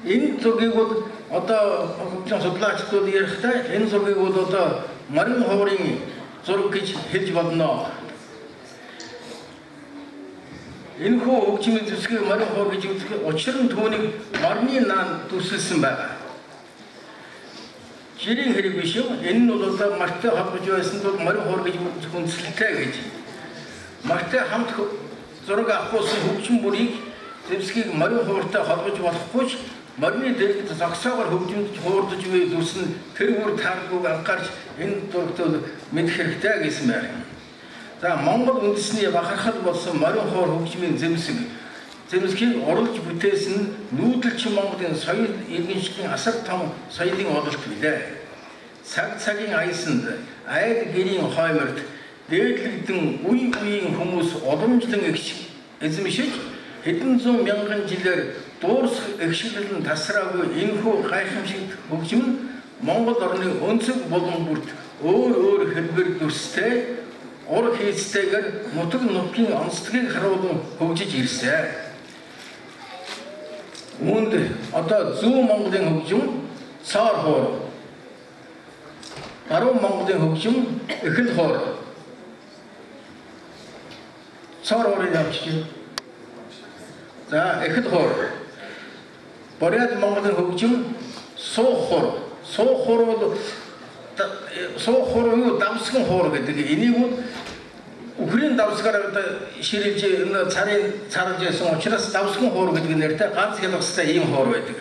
Энэ зургийг бол одоо хөгжим судлаачдууд ярихдаа энэ зургийг бол одоо Марин хуурын зураг гэж хэлж болно. Энэ хөө хөгжмийн зүсгийг Марин хуур гэж үзэх учир нь түүнийг марны наан дүрсэлсэн байна. Жирийн хэрэг биш юм. Энэ нь бол одоо мартай холбож байсан тул Марин хуур гэж хүндэслэлтэй гэж. Мартай хамт зураг авахгүйсэн хөгжим бүрийг зэвсгийг Марин хууртай холбож болохгүй ч марны дэргэд зогсоогоор хөгжимд хуурдаж буй дүрс нь тэр бүр тааргүйг анхаарч энэ зурагтаа мэдэх хэрэгтэй гэсэн байна. За Монгол үндэсний бахархал болсон Марин хуур хөгжмийн зэмсгийг оруулж бүтээсэн нүүдэлчин Монголын соёл иргэншлийн асар том соёлын ололт билээ. Цаг-цагийн аясанд айд гэрийн хойморт дээдлэгдэн үеийн хүмүүс уламжлан эзэмшиж хэдэн зуун мянган жилээр дуурсах эгшилэл нь тасраагүй энэхүү гайхамшигт хөгжим нь Монгол орны өнцөг болон бүрт өөр хэлбэр дүрстэй ур хийцтэйгээр нутаг нутгийн онцлогийг харуулan хөгжиж ирсэн. Үүнд одоо зүүн Монголын хөгжим цаар хуур, баруун Монголын хөгжим эхэл хуур. Цаар хуурыг авчиж. За эхэл хуур. Боряд Монголын хөгжим суух хуур. Суух хуур бол суух хуур юу давсган хуур гэдэг. Энийг бол Украин давсгаар ширилж царын царж байсан учраас давсган хуур гэдэг нэртэй ганц хялгастай ийм хуур байдаг.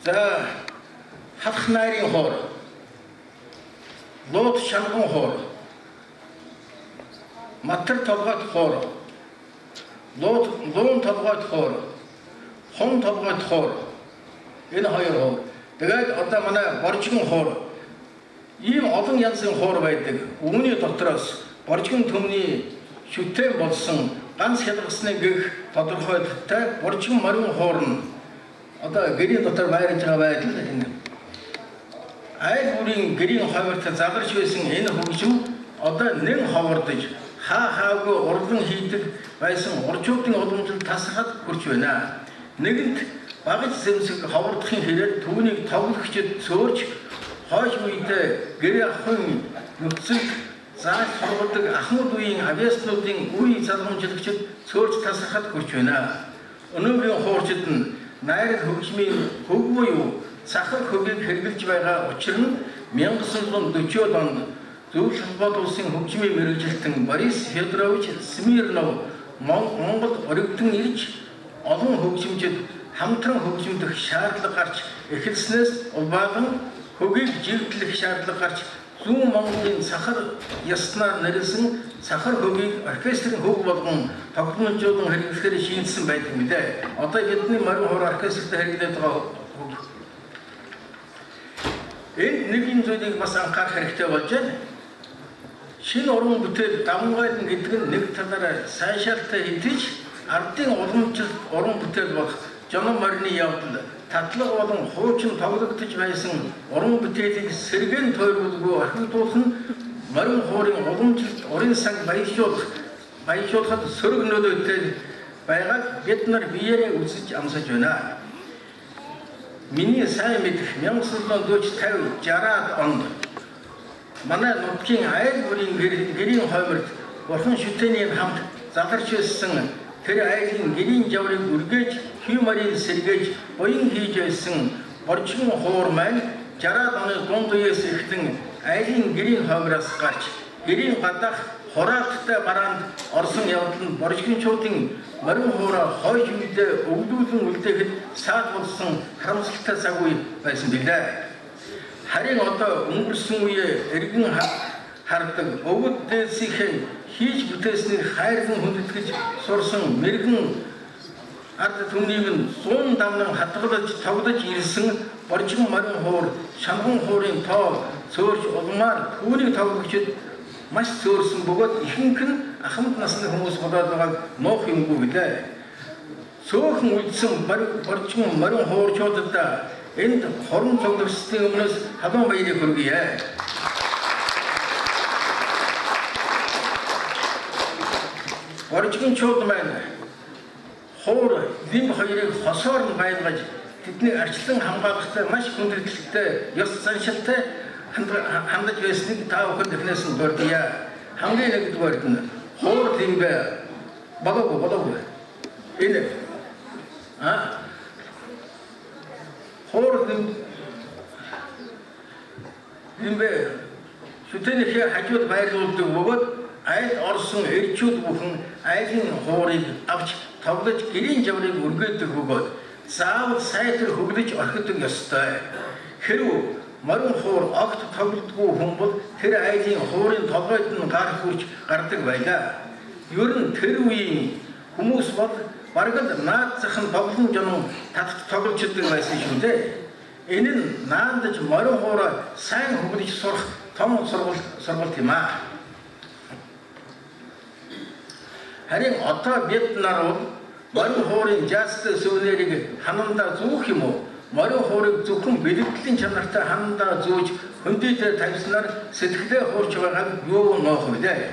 За хатх найрын хуур, лууд шанган хуур, матар толгойд хуур, луун толгойд хуур, хон толгойд хуур. Энэ хоёр хуур. Тэгээд одоо манай боржигн хуур ийм олон янзын хуур байдаг. Үүний дотроос боржигн төмний шүтэн болсон ганц хялгасны гэх тодорхойлолттой боржигн морин хуур нь одоо гэрийн дотор байрж байгаа байдал энэ. Айл бүрийн гэрийн хойморт задарч байсан энэ хөгжим одоо нэн ховордож хаагүй урлан хийдэг байсан урчуудын уламжлалд тасрахад хүрч байна. Нэгэнт багаж зэмсэг ховордохын хэрээр түүнийг тоглогчид цөөрч хойш үедээ гэр ахын нөхцөл зааж сургадаг ахмад үеийн авиаснуудын үе залгамжлагчид цөөрч тасрахад хүрч байна. Өнөөгийн хуурчид нь найрал хөгжмийн хөг буюу сахар хөгийг хэрэгжилж байгаа учир нь 1940-од онд Зөвлөлт холбоот улсын хөгжмийн мэргэжилтэн Борис Федорович Смирнов Монгол оригдон ирж олон хөгжимчид хамтран хөгжимдөх шаардлага гарч эхэлснээс улбаахан хөгийг жигдлэх шаардлага гарч зүүн Монголын сахар яснаар нэрлсэн сахар хөгийг оркестрийн хөг болгон тогтмолжуулан хэрэглэхээр шийдсэн байдаг мэдээ. Одоо бидний морин хуур оркестрт хэрэглээд байгаа хөг. Энэ нэг юм зүйлийг бас анхаарах хэрэгтэй болж байна. Шинэ уран бүтээл давмгайлан гэдэг нь нэг талаараа сайшаалтай хэтэж ардын уламжлалт уран бүтээл болох Жонон морины явдал татлага болон хуучин тоглогдож байсан уран бүтээлийг сэргэн тойруулгүй орхигдуулах нь морин хуурын уламжлалт урын санг баяжуулахад сөрөг нөлөөтэй байгааг бид нар биеэрээ үзэж амсаж байна. Миний сайн мэдэх 1940, 50, 60-аад онд манай нутгийн айл бүрийн гэрийн хойморт бурхан шүтэний хамт задарч байсан тэр айлын гэрийн жаврыг үргээж хюмарийн сэргээж буян хийж байсан боржигн хуур маань 60-аад оны дунд үеэс эхлэн айлын гэрийн хоймороос гарч гэрийн гадаах хураалттай бараанд орсон явдал нь боржигнчуудын морин хуураа хойш үедээ өвдүүлэн үлдээхэд саад болсон харамсалтай цаг үе байсан билээ. Харин одоо өнгөрсөн үеэ эргэн хардаг өвөг дээсийн хийж бүтээснийг хайрлан хүндэтгэж сурсан мэрэгэн ард түмнийг нь 100 дамнан хатгалж тоглож ирсэн боржигн морин хуур шанган хуурын тоо цөөрч улмаар түүнийг тоглогчид маш цөөрсөн бөгөөд ихэнх нь ахмад насны хүмүүс болоод байгааг нуух юмгүй билээ. Цөөхөн үлдсэн боржигн морин хуурчуудад энд хорон цогцлолтын өмнөөс халуун баярыг хүргье. Боржигнчууд маань хуур лимб хоёрыг хосоор нь байлгаж тэдний арчлан хамгаалахтай маш хүндрэлтэй ёс заншилтай хандаж байсныг та бүхэн эхнээс нь дурдъя. Хамгийн нэгдүгээр нь хуур лимбэ багаагүй. Энэ хуур лимбэ шүтэний хажууд байрлуулдаг бөгөөд айл орсон эрчүүд бүхэн айлын хуурыг авч тоглож гэрийн жаврыг үргээдэг бөгөөд заавал сайтар хөглөж орхидог ёстой. Хэрв морин хуур огт тоглодгүй хүн бол тэр айлын хуурын толгойд нь гар хүрч гардаг байлаа. Ер нь тэр үеийн хүмүүс бол бараг л наад захын тоглон жонон татж тоглож идэг байсан шүү дээ. Энэ нь наандаж морин хуураа сайн хөглөж сурах том сургалт юм аа. Харин одоо бид нар бол морин хуурын жаастай сүүнэрийг ханамдаа зүүх юм уу? Морин хуурыг зөвхөн бэлтгэлийн чанартай ханамдаа зүүж хөндийтэй тавьснаар сэтгэлээ хуурч байгааг юу нуух вэ?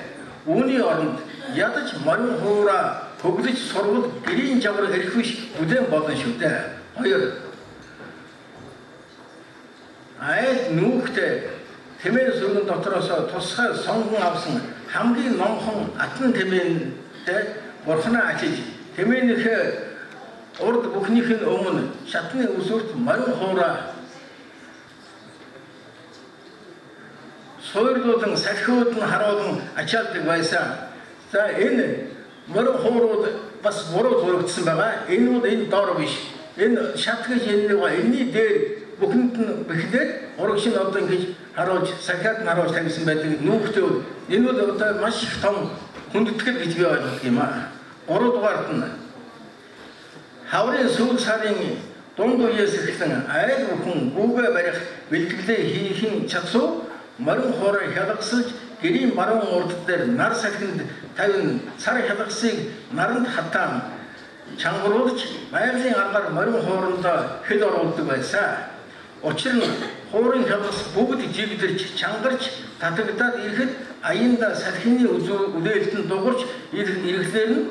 Үүний оронд ядаж морин хуураа хөглөж сурвал гэрийн жавар хэрэг биш үдэн болно шүү дээ. Хоёр. Айл нүүхтэй тэмээ сүргэн дотроос тусгай сонгон авсан хамгийн номхон атан тэмээтэй бурхнаа ачиж тэмээнийхээ урд бүхнийх нь өмнө шатны өсвөрт морин хуураа сойрлуулан салхиуд нь харуулan ачаалдаг байсан. За энэ морин хуурууд бас буруу зурагдсан байгаа. Энэ бол энэ доор биш. Энэ шат гэж энэний дээр бүхэнд нь бэхлээд урагш нь одоо ингэж харуулж сахиад нь харуулж тавьсан байдаг. Нүүхтэй бол энэ бол одоо маш их том хүндэтгэл гэж би ойлгох юм аа. 3 дугаарт нь хаврын сүүл сарын дунд үеэс эхлэн айл бүхэн гүүгээ барих бэлтгэлээ хийхин чадсуу морин хоороо хялгасалж гэрийн баруун урд дээр нар салхинд тавин цар хялгасыг наранд хатаан чангаруулж байгалийн аргаар морин хоорондоо хэл оруулдаг байсан. Учир нь хуурын хялгас бүгд жигдэрч чангарч татагдаад ирэхэд аяанда салхины үлээлтэн дугарч ирэхлээр нь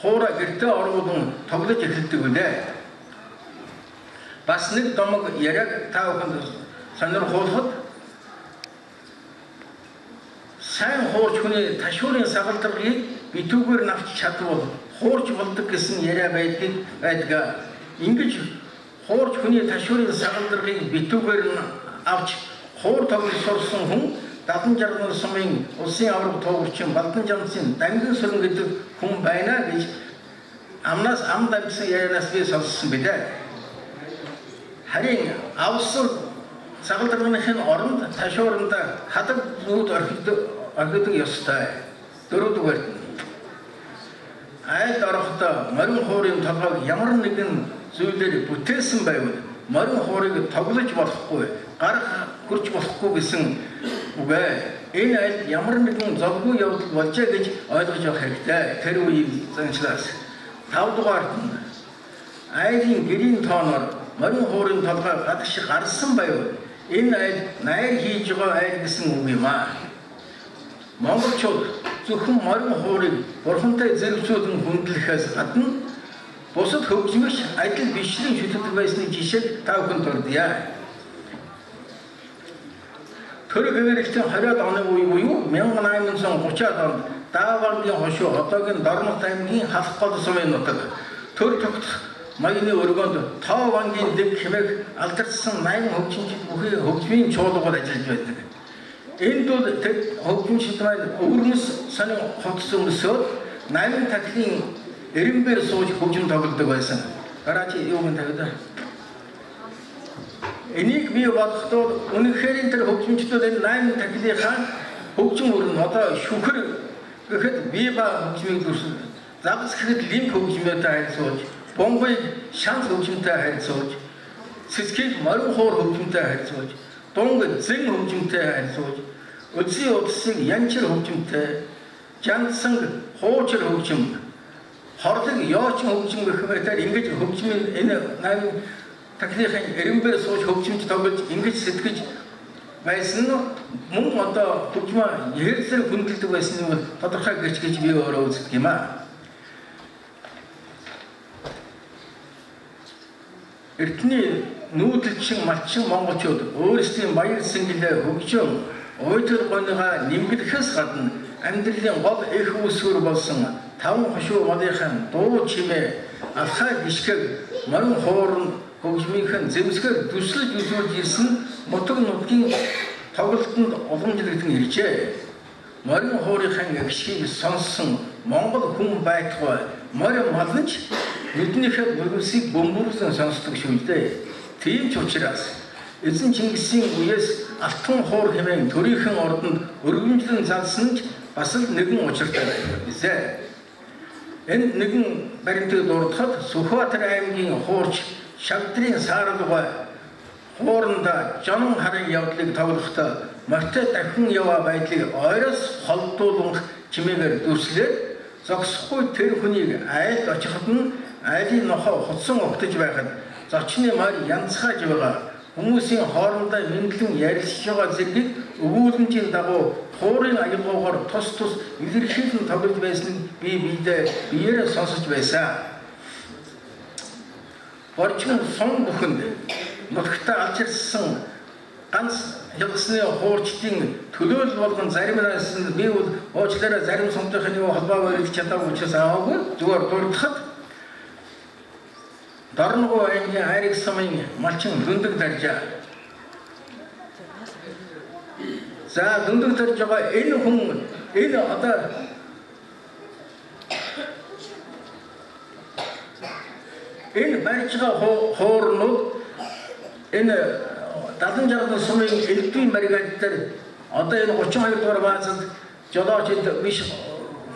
хуураа гэртээ оруулан тоглож эхэлдэг үлээ. Бас нэг домог яриаг та бүхэнд сонирхуулахад сайн хуурч хүний ташуурын сагалдрыг битүүгээр навч чадвал хуурч болдог гэсэн яриа байдаг. Ингэж хуурч хүний ташуурын сагалдрыг битүүгээр нь авч хуур тоглож сурсан хүн Дадан жаргал сумын улсын авраг туугч Балдан Жамсын Дангин сүрэн гэдэг хүн байна гэж амнаас ам дамжсан ярианаас би сонссон бидээ. Харин авсар сагалдрын оронд ташууранд хадаг зүуд орхидог ёстой. Дөрөвдүгээр айлд орохдоо морин хуурын толгойг ямар нэгэн зүйлээр бүтээсэн байвал морин хуурыг тоглож болохгүй, гарах хүрч болохгүй гэсэн үгүй. Энэ айлд ямар нэгэн зовгүй явдал болжээ гэж ойлгож явах хэрэгтэй. Тэр үеийн заншлаас 5 дугаарт нь айлын гэрийн тооноор морин хуурын толгой гадагш гарсан байвал энэ айл найр хийж байгаа айл гэсэн үг юм аа. Монголчууд зөвхөн морин хуурыг бурхантай зэрэгцүүлэн хүндлэхээс гадна бусад хөгжмөш адил бичлэн шүтдэг байсны жишээг та бүхэнд дурдъя. Төрөг хэвээрэлтийн 20-аад оны үе буюу 1830-аад онд Даавангийн хошуу одоогийн Дорнот аймгийн халах гол сумын нутаг төр тогтох маяны өргөнд Тоо вангийн дэв хэмээх алдарсан 8 хөгжимчид бүхий хөгжмийн чуулгаар ажиллаж байдаг. Энд бол хөгжимчид маань өвөрмөс сонин хувцас өмсөд 8 таглын эренбэр сууж хөгжим тоглодог байсан. Гараачи юу гэнэ тавьдаа. Энийг бий болгохдоо үнэхээр тэр хөгжимчдүүд энэ 8 таглынхаа хөгжим өрн одоо шүхэр гэхэд бие ба хөгжмийг дүрсэн. Загас гэхэд лимф хөгжмөтэй харьцуулж, бомбыг шанс хөгжмөтэй харьцуулж, цэцгийг морин хуур хөгжмөтэй харьцуулж, дунг зэн хөгжмөтэй харьцуулж, өдсийн утсыг янчир хөгжмөтэй, жандсанг хуучир хөгжим, хорлог йоочин хөгжим гэх мэтээр ингэж хөгжмийн энэ 8 таглынхаа эренбэр сууж хөгжимч тоглож ингэж сэтгэж байсан нь мөн одоо хөгжмөө ярилцлаар хүндэлдэг байсан нь тодорхой гэрч гэж би өөрөө үздэг юм аа. Эртний нүүдэлчин малчин монголчууд өөрсдийн баяр сэнгилээ хөгжөөн уйтар гоныгаа нэмгэлэхээс гадна амьдралын гол их үүсвэр болсон 5 хошуу малынхаа дуу чимээ алхаа гიშгэг морин хуурн хөгжмийнхэн зэмсгээр дүслэж үзүүлж ирсэн нутаг нутгийн тоглолтод уламжлагдсан иржээ. Морин хуурынхаа гიშгийг сонссон монгол хүн байхгүй морин малч нүднийхээ мөрөсийг бөмбөрсөн сонсдог шүү дээ. Тийм ч учраас эзэн Чингисийн үеэс алтан хуур хэмээн төрийнхэн ордонд өргөмжлөн залсан ч бас л нэгэн учиртай байсан. Энэ нэгэн баримтыг дурдахад Сүхбаатар аймгийн хуурч Шавдрын сааралгой хууранда жонон харын явдлыг тоглохдоо морьтой дахин яваа байдлыг ойроос холдуулах чимээгээр дүрслээд зогсохгүй тэр хүнийг айлд очиход нь айлын нохоо хутсан угтаж байхад зочны морь янзхааж байгаа хүмүүсийн хоорондоо мэдлэн ярилцж байгаа зэргийг өвүүлэмжийн дагуу хуурын аялгаугаар тус илэрхийлэн тоглож байсныг би биеэрээ сонсож байсан. Орчин сон бүхэнд нутагтаа алчирсан ганц хялгасны хуурчдын төлөөлөл болгон зарим нас би бол уучлаарай зарим сумтайхны холбоо барьж чадаагүй учраас аваагүй зүгээр дурдахад Дорногов аймгийн Айрыг сумын малчин дүндэг даржаа. За дүндэг дарж байгаа энэ хүн энэ одоо энэ барьж байгаа хуурнууд энэ Дадан жаргал сумын элдвийн бригад дээр одоо энэ 32 дугаар баазад жолоочд биш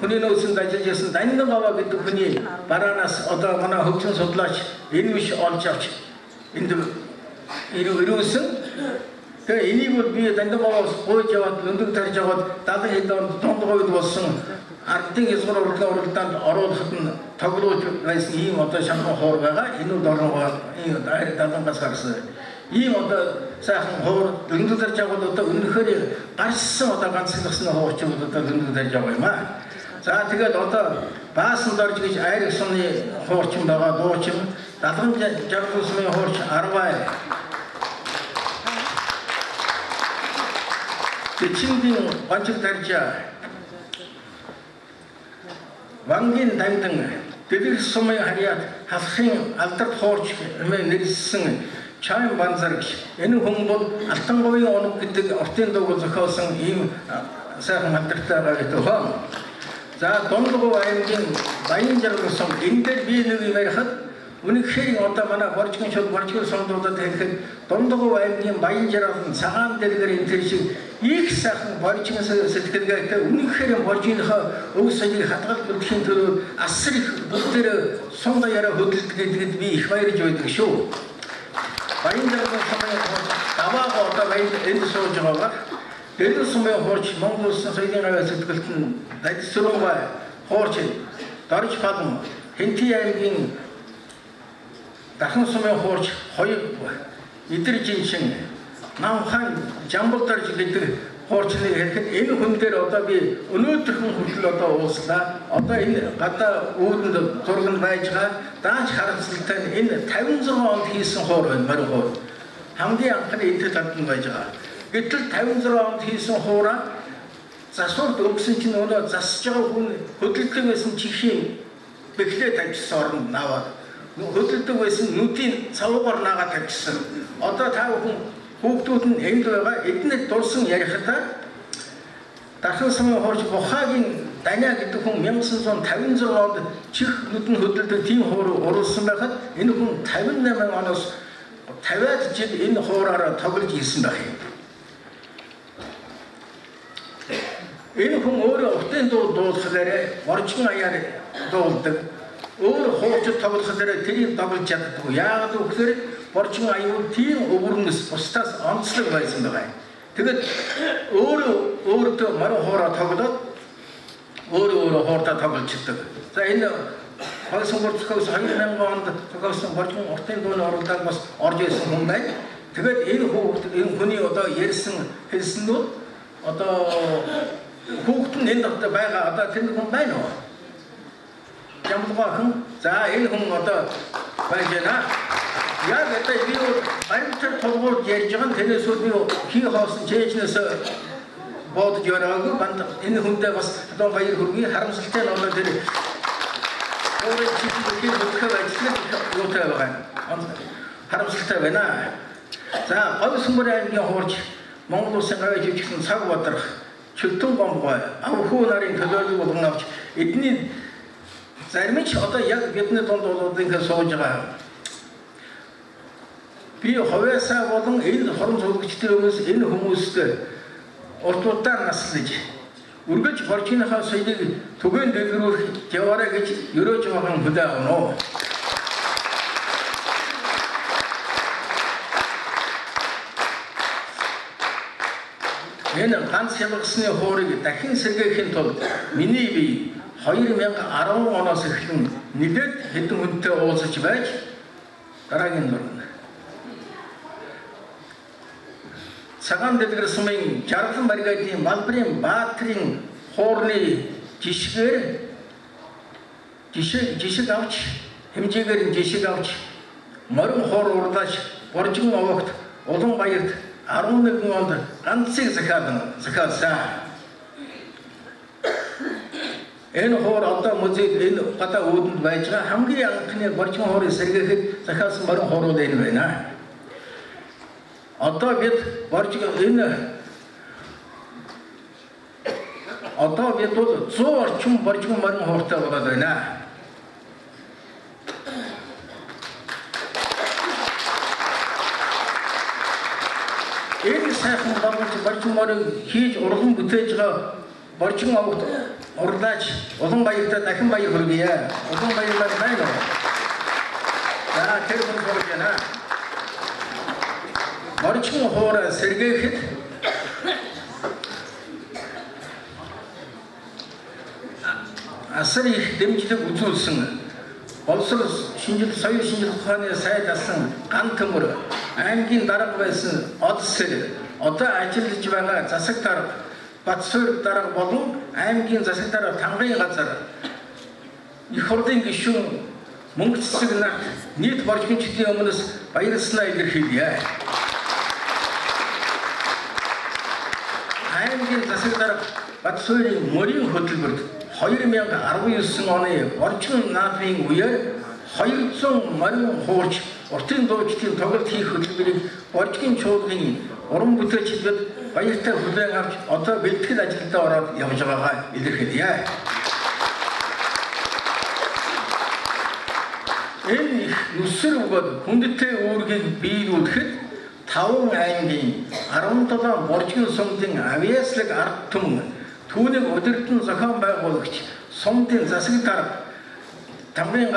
хүний нөөцөнд ажиллаж байсан Данилгава гэдэг хүний бараанаас одоо манай хөгжим судлаач энэ биш олж авч энд ирүүлсэн. Тэгээ энийг бол би дандагаас гойж яваад өндөг тарж яваад 70 хэд онд тондгойд болсон ардын хязгаар урлагийн уралдаанд оруулахад нь тоглож байсан ийм одоо шанхан хоор байгаа. Энэ дөрвөө ийм дандагаас гарсан. Ийм одоо сайхан хоор өндөг тарж яваад одоо өнөхөр гарсан одоо ганцлахсан хоочууд одоо өндөг тарж байгаа юм аа. За тэгээд одоо баасан дорж гэж айр сумны хоорчин байгаа дуучин 70 жаргалсны хоорч 10 Тэчиндийн банчиг таржа вангийн дамдан тэдэр сумын харьяат халахын алдарт хоорч нэрсэн чайн банзарч энэ хүн бол алтан говийн оног гэдэг ортын дууг зохиосон ийм сайхан алдартай байгаа хөө. За Дондгов аймгийн Баян жаргал сум энэ дээр би нэг юм ярихад үнэхээр одоо манай боржгийн шууд боржгийн сумдуудад хэлэхэд Дондгов аймгийн Баян жаргал цагаан дэлгэр энэ шиг их сайхан боржгийн сэтгэлгээтэй үнэхээр боржийнхаа өв соёлыг хадгалж бүлэхийн төлөө асар их бүгдээр сум даяараа хөдөлдөг гэдэгт би их баярж байдаг шүү. Баян жаргал сумын даваага одоо баян энд сууж байгаа. Дэдэн сумын хоорч Монгол улсын соёлын гавь сэтгэлтэн Дадисруугай хоорч Дорж Палм Хэнти аймгийн Дахин сумын хоорч хоёр Идэр Жиншин Намхан Жамбулдарж гэдэг хоорчны хэлэхэд энэ хүн дээр одоо би өнөөдрхөн хүртэл одоо ууслаа. Одоо энэ гадаа үүдэнд зурганд байж байгаа дааж харамсалтай энэ 56 онд хийсэн хоор байна морин хоор. Хамгийн анхны эдгээр гадна байж байгаа. Гэтэл 56 онд хийсэн хуураа засварт өгсөн чинь өнөө засж байгаа хүн хөдөлдөг байсан чихийн бэхлээ тавьчихсан оронд наваад хөдөлдөг байсан нүдийн цавуугаар наагаад тавьчихсан. Одоо та бүхэн хүүхдүүд нь энд байгаа эднэд дурсан ярихтаа Дахин сумын хоорч Бухагийн Даня гэдэг хүн 1956 онд чих нүдэн хөдөлдөг тийм хуур уруулсан байхад энэ хүн 58 оноос 50-аад жил энэ хуураараа тоглож ирсэн байх юм. Энэ хүн өөрөө уртын дуу дуулахлаарэ боржгон аяар дуулдаг. Өөр хуурчд тоглохлаарэ тэрийг тоглож чаддаг. Яагаад гэвэл боржгон аяуул тийм өвөрнөс бусдаас онцлог байсан байгаа юм. Тэгэд өөртөө морин хоороо тоглоод өөрөө хоортоо тоглож чаддаг. За энэ Хойсон бүрцгөөс 2000 онд зохиосон боржгон уртын дууны оролдоод бас орж ирсэн хүн байна. Тэгэд энэ хүний одоо ярьсан хэлснүүд одоо хүүхэд нь энэ дотор байгаа одоо тэр хүн байна уу? Жамбулгахан. За энэ хүн одоо байж байна. Яг одоо би баяртай толгойд ярьж байгаа тэрнээс би хий хоосон чэйжнээс бодож яраагүй банд энэ хүндээ бас одоо баяр хүргэе харамсалтай нь одоо тэр өөрөө чиглэлийн хөдөлгөөн ажлыг юутай байгаа. Харамсалтай байна. За Хойсон аймгийн хуурч Монгол улсын гавь живчсэн цаг бодрох Чөлтөн гомгой авхуу нарын төлөөлөл болгон авч эдний зарим ч одоо яг бидний дунд болоод ингэ сууж байгаа. Би ховяасаа болон энэ хорон цугчдын өмнөөс энэ хүмүүст уртуудаар наслаж үргэлж боржийнхаа соёлыг түгээн дэлгэрүүлэх яваарай гэж өрөөж байгаа хүлээ авна. Энэ ганц хямгасны хуурыг дахин сэргээхийн тулд миний бие 2010 оноос эхлэн нэлээд хэдэн хүнтэй уулзаж байж дараагийн дурна. Цагаан дэлгэр сумын Жаргалан бригадын Малбарын Баатрын хуурны жишг авч хэмжээгээр жишг авч морин хуур урлаж боржгон овогт Улан баярт 11 онд ганцыг захиалсан. Энэ хуур одоо музейд энэ гадаа үүдэнд байж байгаа хамгийн анхны боржгон хуурыг сэргээхэд захиалсан морин хуурууд энэ байна. Одоо бид бол 100 орчим боржгон морин хууртай болоод байна. Энэ сайхан боржгон морийг хийж урган бүтээж байгаа боржгон овогт урлаач Улан баяртай дахин баяр хүргэе. Улан баярлал байна уу? За тэр хүн сурж байна. Борчгон хуураа сэргээхэд асар их дэмжлэг үзүүлсэн боловсрол соёлын шинжилгээ ухааны сайд асан ган төмөр аймгийн дарга байсан Одсэр одоо ажиллаж байгаа засаг дарга Батсуур дарга болон аймгийн засаг дарга Тангын газар их хурлын гишүүн мөнгө цэцэг нарт нийт борчгончдын өмнөөс баярлалаа илэрхийлье. Аймгийн засаг дарга Батсуурын мөрийн хөтөлбөрт 2019 оны борчгон наадмын үеэр 200 морин хуурч уртын дуучдын тоглолт хийх хөтөлбөрийг борчгон чуулгын уран бүтээлчдэд баяртай хүлээн авч одоо бэлтгэл ажилдаа ороод явж байгаагаа илэрхийлье. Энэ их нүсэр бөгөөд хүндтэй үүргийг биелүүлэхэд 5 аймгийн 17 борчгон сумдын авьяаслаг ард түмэн түүнийг удирдан зохион байгуулагч сумдын засаг дарга Тангын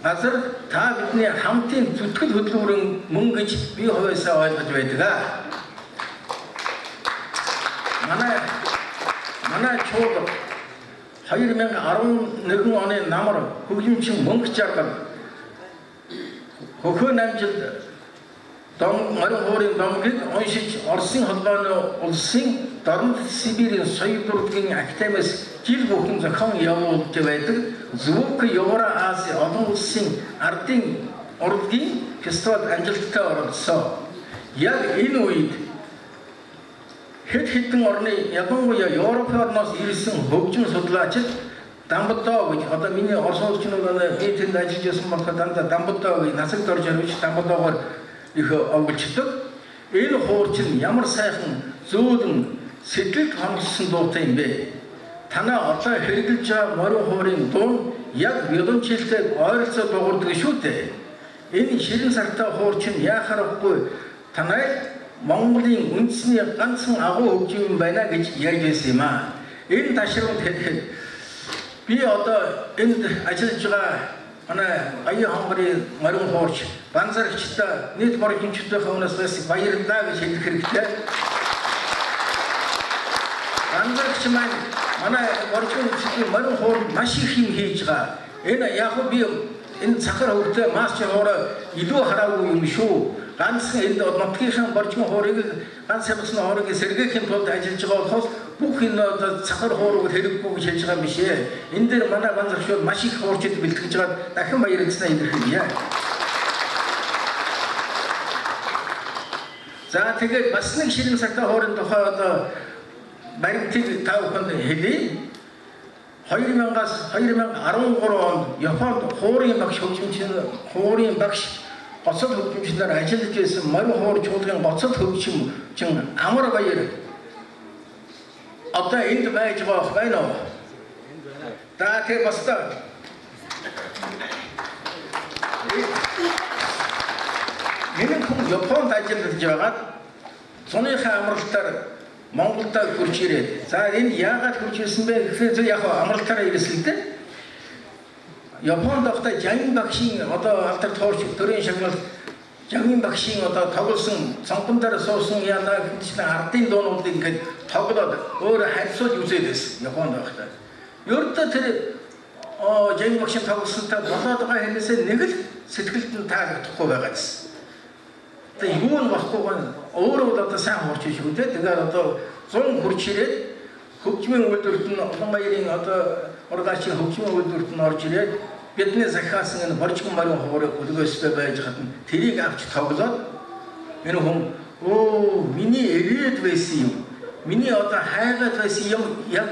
газар та бидний хамтын зүтгэл хөдөлмөрийн мөн гэж би хувьсаа ойлгож байдаг. Манай чуулга 2011 оны намар хөгжимчин мөнгө жаргал хөхөө намжилт морин хуурын домгийг уншиж Оросын холбооны улсын Дорнод Сибирийн соёл дурдгийн академиас жил бүхэн зохион явуулж байдаг Звук Евразии олон улсын ардын урлагийн фестивалд амжилттай оролцсон. Яг энэ үед хэд хэдэн орны ялангуяа Европ орноос ирсэн хөгжим судлаачид Дамбудоо гэж одоо миний орос улсчнууд нийтэнд ажиллаж байсан болохоор дандаа Дамбудоо гэж насагт орж ирвч Дамбудоогоор их овгилчдаг. Энэ хуурч нь ямар сайхан зөөлөн сэтгэлд хангасан дуутай юм бэ? Танаа одоо хэрэгжилж байгаа морин хуурын дуу яг violoncelтэй ойролцоо дуурдаг шүү дээ. Энэ ширэн сартай хуурч нь яхахгүй танай Монголын үндэсний ганцхан агуу хөгжим байна гэж ярьж байсан юм аа. Энэ ташрууд хэлэхэд би одоо энд ажиллаж байгаа манай аяа хонгорын морин хуурч банзарчтай нийт борчгончдын өмнөөс бас баярлалаа гэж хэлэх хэрэгтэй. Банзарч маань манай борчгончдын морин хуур маш их юм хийж байгаа. Энэ яг би энэ цахар хөвгтэй масч хоороо илүү хараагүй юм шүү. Ганцхан энэ нутгийнхаа борчгон хуурыг ганц ямагсны хоорыг сэргээхийн тулд ажиллаж байгаа болохоос бүх энэ цахар хуурыг хэрэггүй гэж хэлж байгаа юм бишээ. Энэ дээр манай банзарчууд маш их хуурчид бэлтгэж байгаа дахин баярлалаа илэрхийлье. За тэгээд бас нэг ширэн сартай хуурын тухай одоо баримтыг та бүхэнд хэлье. 2000-аас 2013 онд Японд хуурын багш хөгжимчин хуурын багш гоцод хөгжимчнээр ажиллаж байсан морин хуур чуулгын гоцод хөгжимчин Амар Баяр одоо энд байж байгаа байна уу? За тэр бас та энэ хүн Японд ажиллаж байгаад цоныхаа амралтаар Монголд хурж ирээд. За энэ яагаад хурж ирсэн бэ гэхээр яг амралтаараа ирсэн л дээ. Японд авта Жамин багшийн одоо алдар тоорч төрийн шагнал Жамин багшийн одоо тоглосон цонхон дээр суусан яна гэдэг ардын дуунуудыг ингээд тоглоод өөр харьцуулж үзээд байсан Японд авта. Ердөө тэр Жамин багшийн тоглосонтой болоод байгаа хүмүүсээ нэг л сэтгэлд нь таалагдахгүй байгаа гэсэн. Тэгээ юу нь багхгүй гоо өөрөө одоо сайн хурч шүү дээ. Тэгээд одоо 100 хурч ирээд хөгжмийн үйлдвэрт нь олон баярын одоо ургаачийн хөгжмийн үйлдвэрт нь орж ирээд бидний захиасан энэ борчгон морин хуурыг хөлгөөстэй байж хад нь тэрийг авч тоглоод энэ хүн миний ирээд байсан юм. Миний одоо хайгаад байсан юм яг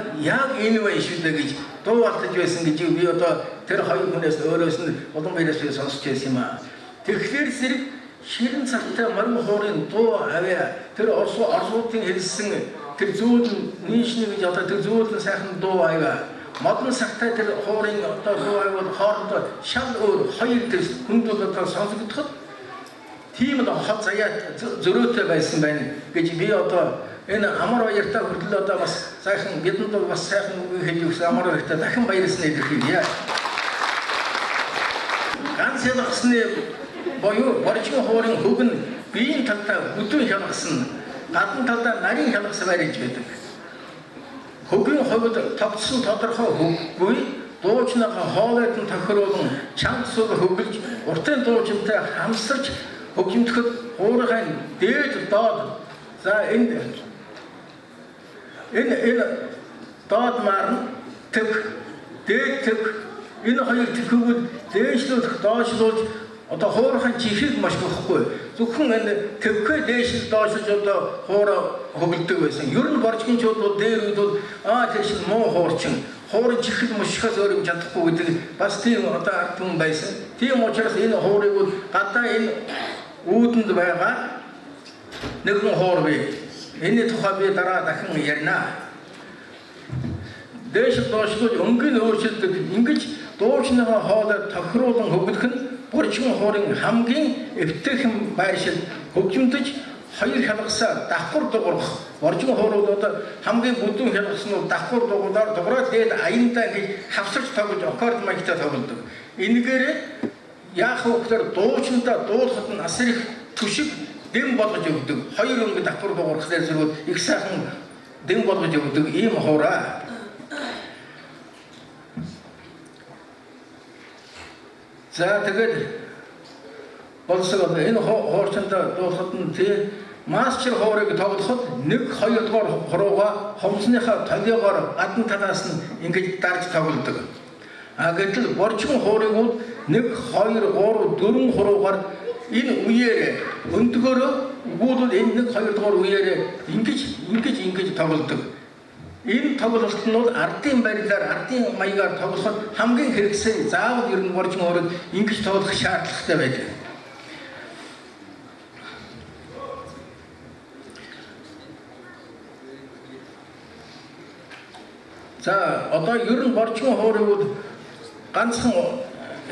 энэ байх шүү дээ гэж дуу алдаж байсан гэж би одоо тэр хоёр хүнээс өөрөөс нь олон баяраас сонсч байсан юм аа. Тэгэхээр зэрэг ширэн цагтай морин хуурын дуу авьяа тэр орсуудын хэлсэн тэр зүүн нийшний гэж одоо тэр зүүн сайхан дуу авьяа модон цагтай тэр хуурын одоо дуу авьяа хоорондоо шал өөр хоёр төс хүндүүд одоо сонсогдоход тийм л хот заяа зөрөөтэй байсан байна гэж би одоо энэ Амар Баяртай хүртэл одоо бас сайхан бидэнд бас сайхан үг хэлж өгсөн Амар Баяртай дахин баярлалаа илэрхийлье. Ганц ялгсны боёо борчгон хуурын хөг нь биеийн талдаа бүдүүн хялгасан, гадна талдаа нарийн хялгас барьж байдаг. Хөгийн хувьд тогтсон тодорхой хөггүй дуучныхаа хоолойд нь тохируулан чанга суг хөглөж уртын дуучинтай хамсарч хөгжимдөд хуурахын дээд доод за энэ доод марн төв дээд төв энэ хоёр төхөвд дээшлүүлэх доошлуулж одоо хуурахын чихийг маш гөхгүй зөвхөн энэ төвхөө дээшл доошлж одоо хуураа хөглөдөг байсан. Ер нь борчгинчууд бол дээр үед бол тийш муу хуурчин хуурын чихэл мушхаас өөр юм чадахгүй гэдэг бас тийм одоо ард түмэн байсан. Тийм учраас энэ хуурыг бол гадаа энэ үүдэнд байгаа нэгэн хуур бий. Энэ тухай би дараа дахин ярина. Дээшл доошлуулж өнгөний өөрчлөлт ингэж дуучныхаа хоолойд тохируулан хөглөх нь борчгон хуурын хамгийн эвтэйхэн байршил хөгжимдөж хоёр хялгасаа давхар дуурах борчгон хуурууд одоо хамгийн бүдүүн хялгаснууд давхар дуураар дуурал дээд аяндаа гэж хавсарч тоглож аккорд маягтай тоглодог. Энэгээр яах вэ гэхээр дуучнаа дуулахад нь асар их түшиг дэм болгож өгдөг. Хоёр өнгө давхар дуурахлаар зэрэг их сайхан дэм болгож өгдөг ийм хуураа. За тэгээд болсоо энэ хуурчтай дуулахад нь тий мастер хуурыг тоглоход 1-2 дугаар хурууга хомсныхаа толиогоор гадна талаас нь ингэж дарж тоглодог. Гэтэл борчгон хуурыг 1, 2, 3, 4 хуруугаар энэ үеэр өндгөөрөө өгүүлбэл энэ 1, 2 дугаар үеэр ингэж тоглодог. Энэ тоглолт нь бол ардын барилаар, ардын маягаар тоглоход хамгийн хэрэгцээ заавал ер нь борчгон хуурыг ингэж тоглох шаардлагатай байдаг. За одоо ер нь борчгон хуурыг бол ганцхан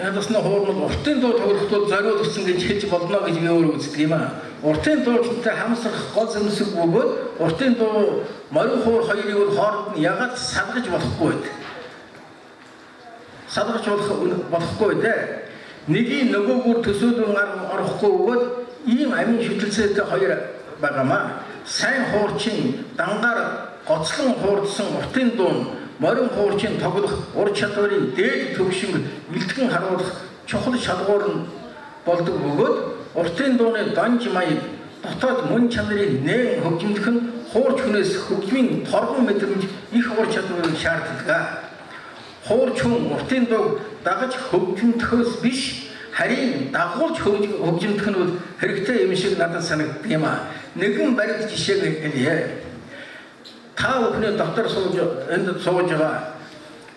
ядасны хуур нь уртын дуу тоглоход зориулсан гэж хэлж болно гэж би өөрөө үздэг юм аа. Уртын дуучинтай хамсрах гол зэмсэг бөгөөд уртын дуу морин хуур хоёрыг бол хооронд нь ягаад салгаж болохгүй байд. Салгаж болохгүй дээ. Нэгийг нөгөөгөр төсөөлөн орохгүй бөгөөд ийм амин шүтэлцээтэй хоёр байгаамаа. Сайн хуурчин дангаар гоцлон хуурдсан уртын дуу морин хуурчин тоглох ур чадварын дээд төвшинг илтгэн харуулах чухал шалгуур нь болдог бөгөөд уртын дууны данж маяг дотоод мөн чанарын нээн хөгжимдөх нь хуурч хүнээс хөгжмийн торгон мэдрэмж их ур чадварыг шаарддаг. Хуурч хүн уртын дууг дагаж хөгжимдөхөөс биш харин дагуулж хөгжимдөх нь бол хэрэгтэй юм шиг надад санагддаг юм аа. Нэгэн барилт жишээг хэлье. Та бүхний доктор энд сууж байгаа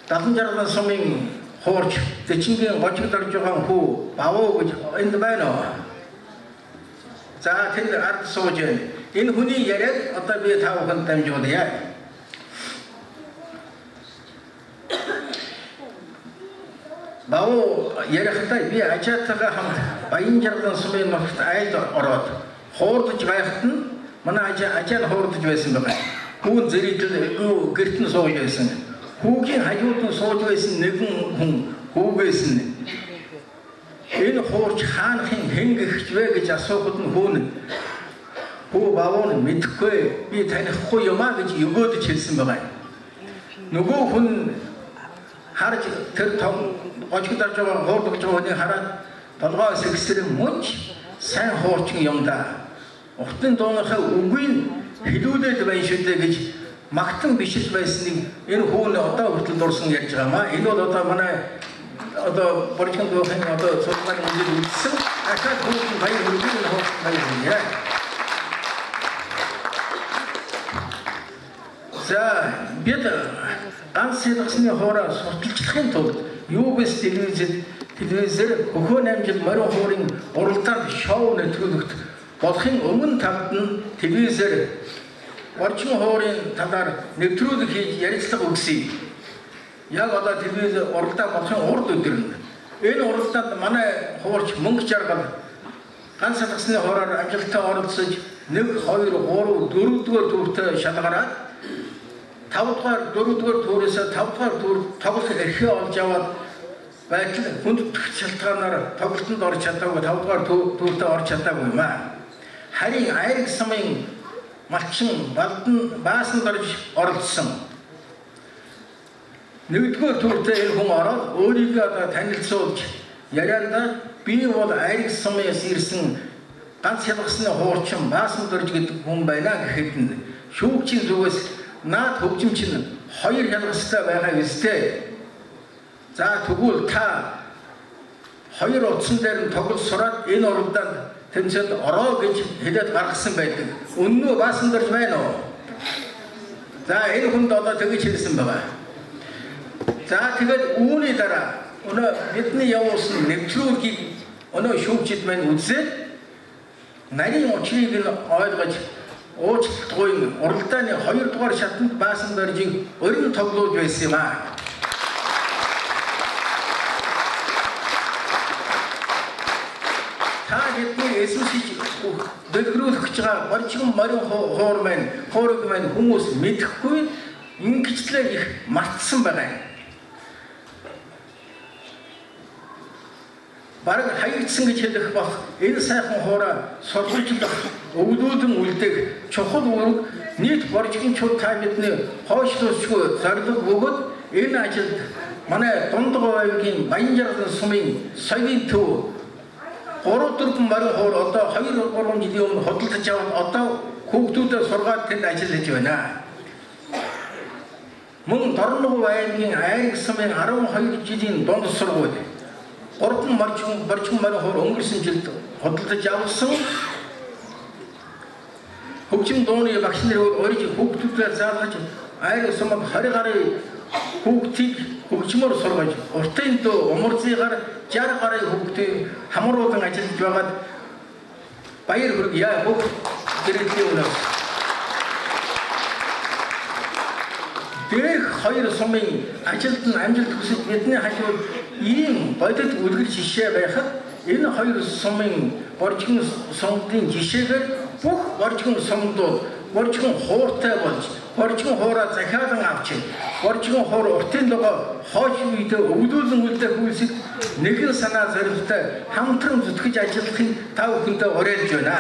70-60 сумын хуурч дэчингийн гожигд орж байгаа хүү бавуу гэж энд байна уу? За тэнд ард сууж байна. Энэ хүний яриаг одоо би та бүхэнд дамжуулъя. Бавуу ярихдаа би ажаатайгаа хамт Баян-Жаргалан сумын нутагт айлд ороод хуурдаж байхад нь манай ажаа хуурдаж байсан байна. Хүүн зэрэгдэл гэрт нь сууж байсан. Хүүгийн хажууд нь сууж байсан нэгэн хүн хүүгээс нь энэ хуурч хаанхын хэн гихч вэ гэж асуухад нь хүү бавуу нь мэдэхгүй би танихгүй юм а гэж өгөөдөж хэлсэн байгаа. Нөгөө хүн харж тэр том гожигд орж байгаа хуурдаж байгаа хүнийг хараад толгой сэгсрэн мөнч сайн хуурчин юм да. Уртын дууныхаа үгийг хэлүүлээд байна шүү дээ гэж магтан бишил байсныг энэ хүүн одоо хүртэл дурсан ярьж байгаамаа. Энэ бол одоо манай одоо борчгон дуухийн одоо судалгааны үндэс үлдсэн ахад хүүн баяр хүргээн хоол баяр юм. За бид ганц сэлгэсний хоороо сурталчлахын тулд UBS телевизээр хөхөө намжил морин хуурын уралдаанд шоу нэвтрүүлэгт болохын өмнө талд нь телевизээр борчгон хуурын талаар нэвтрүүлэг хийж ярилцлага өгсөн. Яг одоо телевиз уралдаа болохын урд өдөр нь энэ уралдаанд манай хуурч Мөнгө Жаргал ганц сэлгэсний хоороор амжилттай оролцож 1, 2, 3, 4 дугаар төвтэй шалгараад 5 дугаар 4 дугаар туурээс 5 дугаар тур тоглох эрхээ олж аваад байтал хүндэтгэх шалтгаанаар тоглолтод орж чадаагүй 5 дугаар тууртаа орж чадаагүй юм аа. харин айраг сумын малчин баасан дорж оролцсон. Нэгдүгээр туртаа энэ хүн ороод өөрийгөө одоо танилцуулж ярианда би бол айраг сумаас ирсэн ганц хялгасны хуурчин баасан дорж гэдэг хүн байна гэхэд шүүгчийн зүгээс наад хөгжимч нь 2 хялгастай байгаа үстэй. За тэгвэл та 2 утсан дээр нь тоглож сураад энэ уралдаанд тэмцээд ороо гэж хэлээд гаргасан байдаг. Үнэн үү баасан дорж байна уу? За энэ хүнд одоо тэгж хэлсэн байгаа. За тэгээд үүний дараа өнөө бидний явуулсан нэвтрүүлгийг өнөө шүүгчид маань үзээд нарийн учрыг нь ойлгож уучлалтгүй уралдааны 2 дугаар шатанд баасан доржийг өрн тоглуулж байсан юм аа. Та бидний эсвэлж дэлгэрүүлэх гэж байгаа борчгон морин хоор маань хоорог маань хүмүүс мэдэхгүй ингэжлээ их мартсан байгаа юм. Бараг хаягдсан гэж хэлэх бах энэ сайхан хоороо сургуулжлах өвлүүдэн үлдээх чухал үүрэг нийт борчгончууд та бидний хойшлуулшгүй зорилго бөгөөд энэ ажилд манай Дундгой аймгийн Баянжарган сумын соёлын төв 3-4 морин хоор одоо 2-3 жилийн өмнө хөдөлж аваад одоо хүүхдүүдэд сургаад тэнд ажиллаж байна. Мөн Дорногов аймгийн Айраг сумын 12 жилийн дунд сургууль 3 борчгон морин хоор өнгөрсөн жилд хөдөлж авсан хөгжим дууны багш нар өөрийн хүүхдүүдэд заалгаж Айраг сумд 20 гаруй хүүхдийг хөгжмөр сургаж уртын дөө умарзыгаар 60 гаруй хүүхдийг хамруулан ажиллаж байгаад баяр хүргэе бүх гэрээтэй өнөөс. Дээрх 2 сумын ажилд нь амжилт хүсэж бидний хажууд ийм бодит үлгэр жишээ байхад энэ 2 сумын борчгон сумдын жишээгээр бүх борчгон сумдууд борчгон хууртай болж борчгон хуураа захиалан авч борчгон хуур уртын лого хойш үедээ өвлүүлэн үлдэх үйлсийг нэгэн санаа зорилготой хамтран зүтгэж ажиллахыг та бүхэндээ уриалж байна.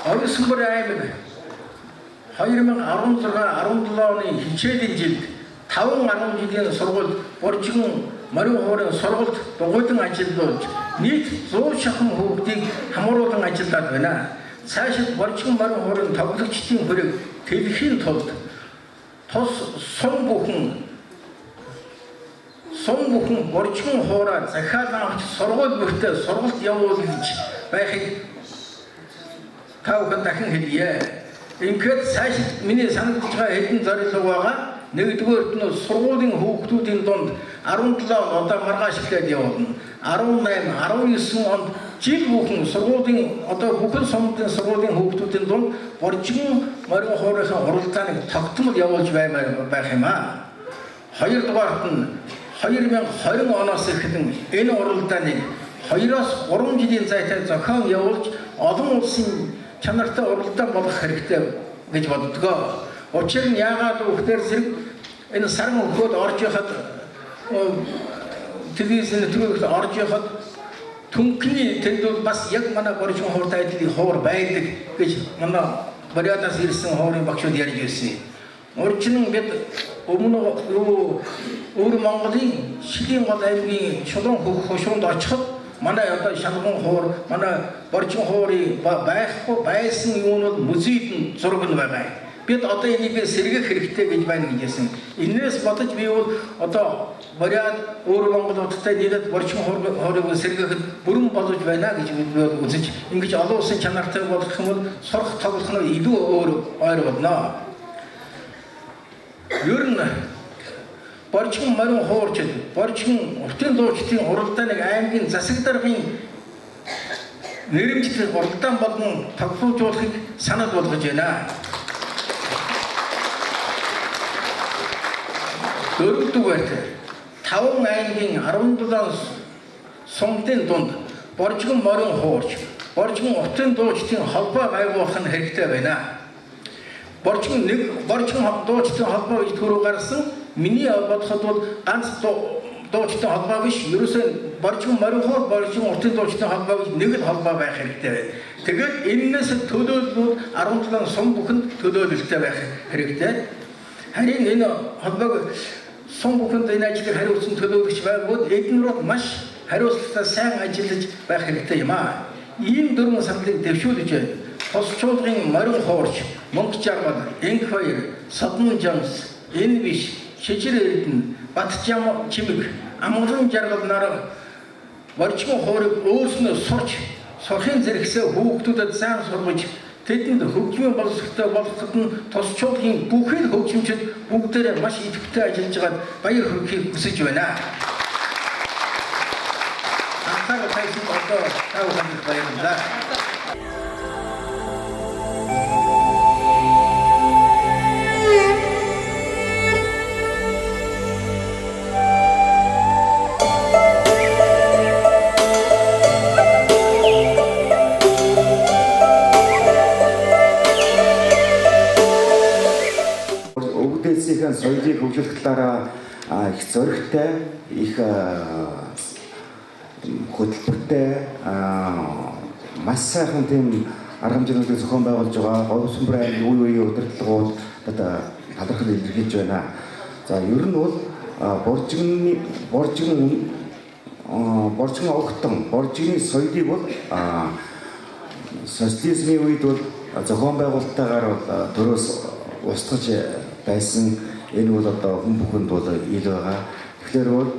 Оросмор аймаг 2016-17 оны хичээлийн жилд 5-10 жилийн сургуульд борчгон морин хуурын сургуульд дугуйдан ажиллаж нийт 100 шахан хүүхдийг хамруулан ажиллаад байна. Цаашид борчгон морин хуурын тоглогчдын хүрээг тэлхийн тулд тус сум бүхэн борчгон хуураа захиалан авч сургууль бүртээ сургалт явуулж байхыг та бүхэн дахин хэлье. Ингээд цаашид миний санагдж байгаа хэдэн зорилго байгаа. Нэгдүгээрт нь сургуулийн хүүхдүүдийн дунд 17 одоо маргааш эхлээд явуулна. 18, 19 онд жил бүхэн сургуулийн одоо бүхэн сумдын сургуулийн хүүхдүүдийн дунд борчгон морин хуурын уралдааныг тогтмол явуулж байх юм аа. Хоёрдугаарт нь 2020 оноос эхлэн энэ уралдааныг 2-3 жилийн зайтай зохион явуулж олон улсын чанартай уралдаан болох хэрэгтэй гэж боддгоо. Учир нь яагаад үхтэр зэрэг энэ сарн өгөхөд орж яхад телевизэн нэвтрүүлэгт орж яхад түнхний тэнд бас яг манай борчгон хууртай адилхан хуур байдаг гэж манай Бариадаас ирсэн хуурын багшууд ярьж ирсэн. Урьдчилан бид өмнө өөр Монголын Шилийн гол аймгийн Шулуун хушуунд очиход манай одоо шалган хуур манай борчгон хуурын байхгүй байсан юм нь музейд зураг нь байгаа. Бид одоо энийг сэргэх хэрэгтэй гэж байна гэжсэн. Инээс бодож би бол одоо Бариад өөр Монголуудтай нийлээд борчгон хуурыг сэргэхэд бүрэн болж байна гэж үзэж ингэж олон улсын чанартай болох юм бол сурах тоглох нь илүү ойр болно. Ер нь борчгон морин хуурчид борчгон уртын дуучдын уралдааныг аймгийн засаг даргын нэрэмжлэх уралдаан болон тогтоожуулахыг санал болгож байна. Дөрөвдүгээрт 5 аймгийн 17 сумдын дунд борчгон морин хуурч борчгон уртын дуучдын холбоо байгуулах нь хэрэгтэй байна. Борчгон дуучдын холбоо гэж түрүү гаргасан миний бодоход бол ганц дуучидын холбоо биш, ерөөсөө боржгон моринхоор боржгон уртын дуучидын холбоо гэж нэг л холбоо байх хэрэгтэй байна. Тэгээд энэс төлөөллүүд 17 сум бүхэнд төлөөлөлттэй байх хэрэгтэй. Харин энэ холбоог сум бүхэнд энэ ажлыг хариуцсан төлөөлөгч байгууд эднэрүүд маш хариуцлагатай сайн ажиллаж байх хэрэгтэй юм аа. Ийм дөрвөн саналыг дэвшүүлж байна. Тусчуулгын морин хуурч, мөнгө жаргал, энх баяр, содон жамс, энэ биш, шижир эрдэнэ, батжам чимэг, амгалан жаргал нар боржгон хуурыг өөрснөө сурч, сурахын зэрэгсээ хүүхдүүдэд сайн сургаж, тэдэнд хөгжмийн боловсролтой болгоход нь тусчуулгын бүхэл хөгжимчид бүгдээрээ маш идэвхтэй ажиллаж байгаад баяр хүргэхийг хүсэж байна. Антаа тайсан одоо тав хандах баярлалаа. Өвгдээсийн соёлыг хөгжүүлэх талаараа их зоригтой, их хөтөлбөртэй маш сайхан тийм арга хэмжээнүүдийг зохион байгуулж байгаа Говьсөнбөр аймгийн үе үеийн удирдлагууд одоо талархал илэрхийлж байна. За ер нь бол боржгон огтон боржгоны соёлыг бол социализмын үед бол зохион байгуулалттайгаар бол төрөөс устгаж байсан. Энэ бол одоо хүн бүхэнд бол ил байгаа. Тэгэхээр бол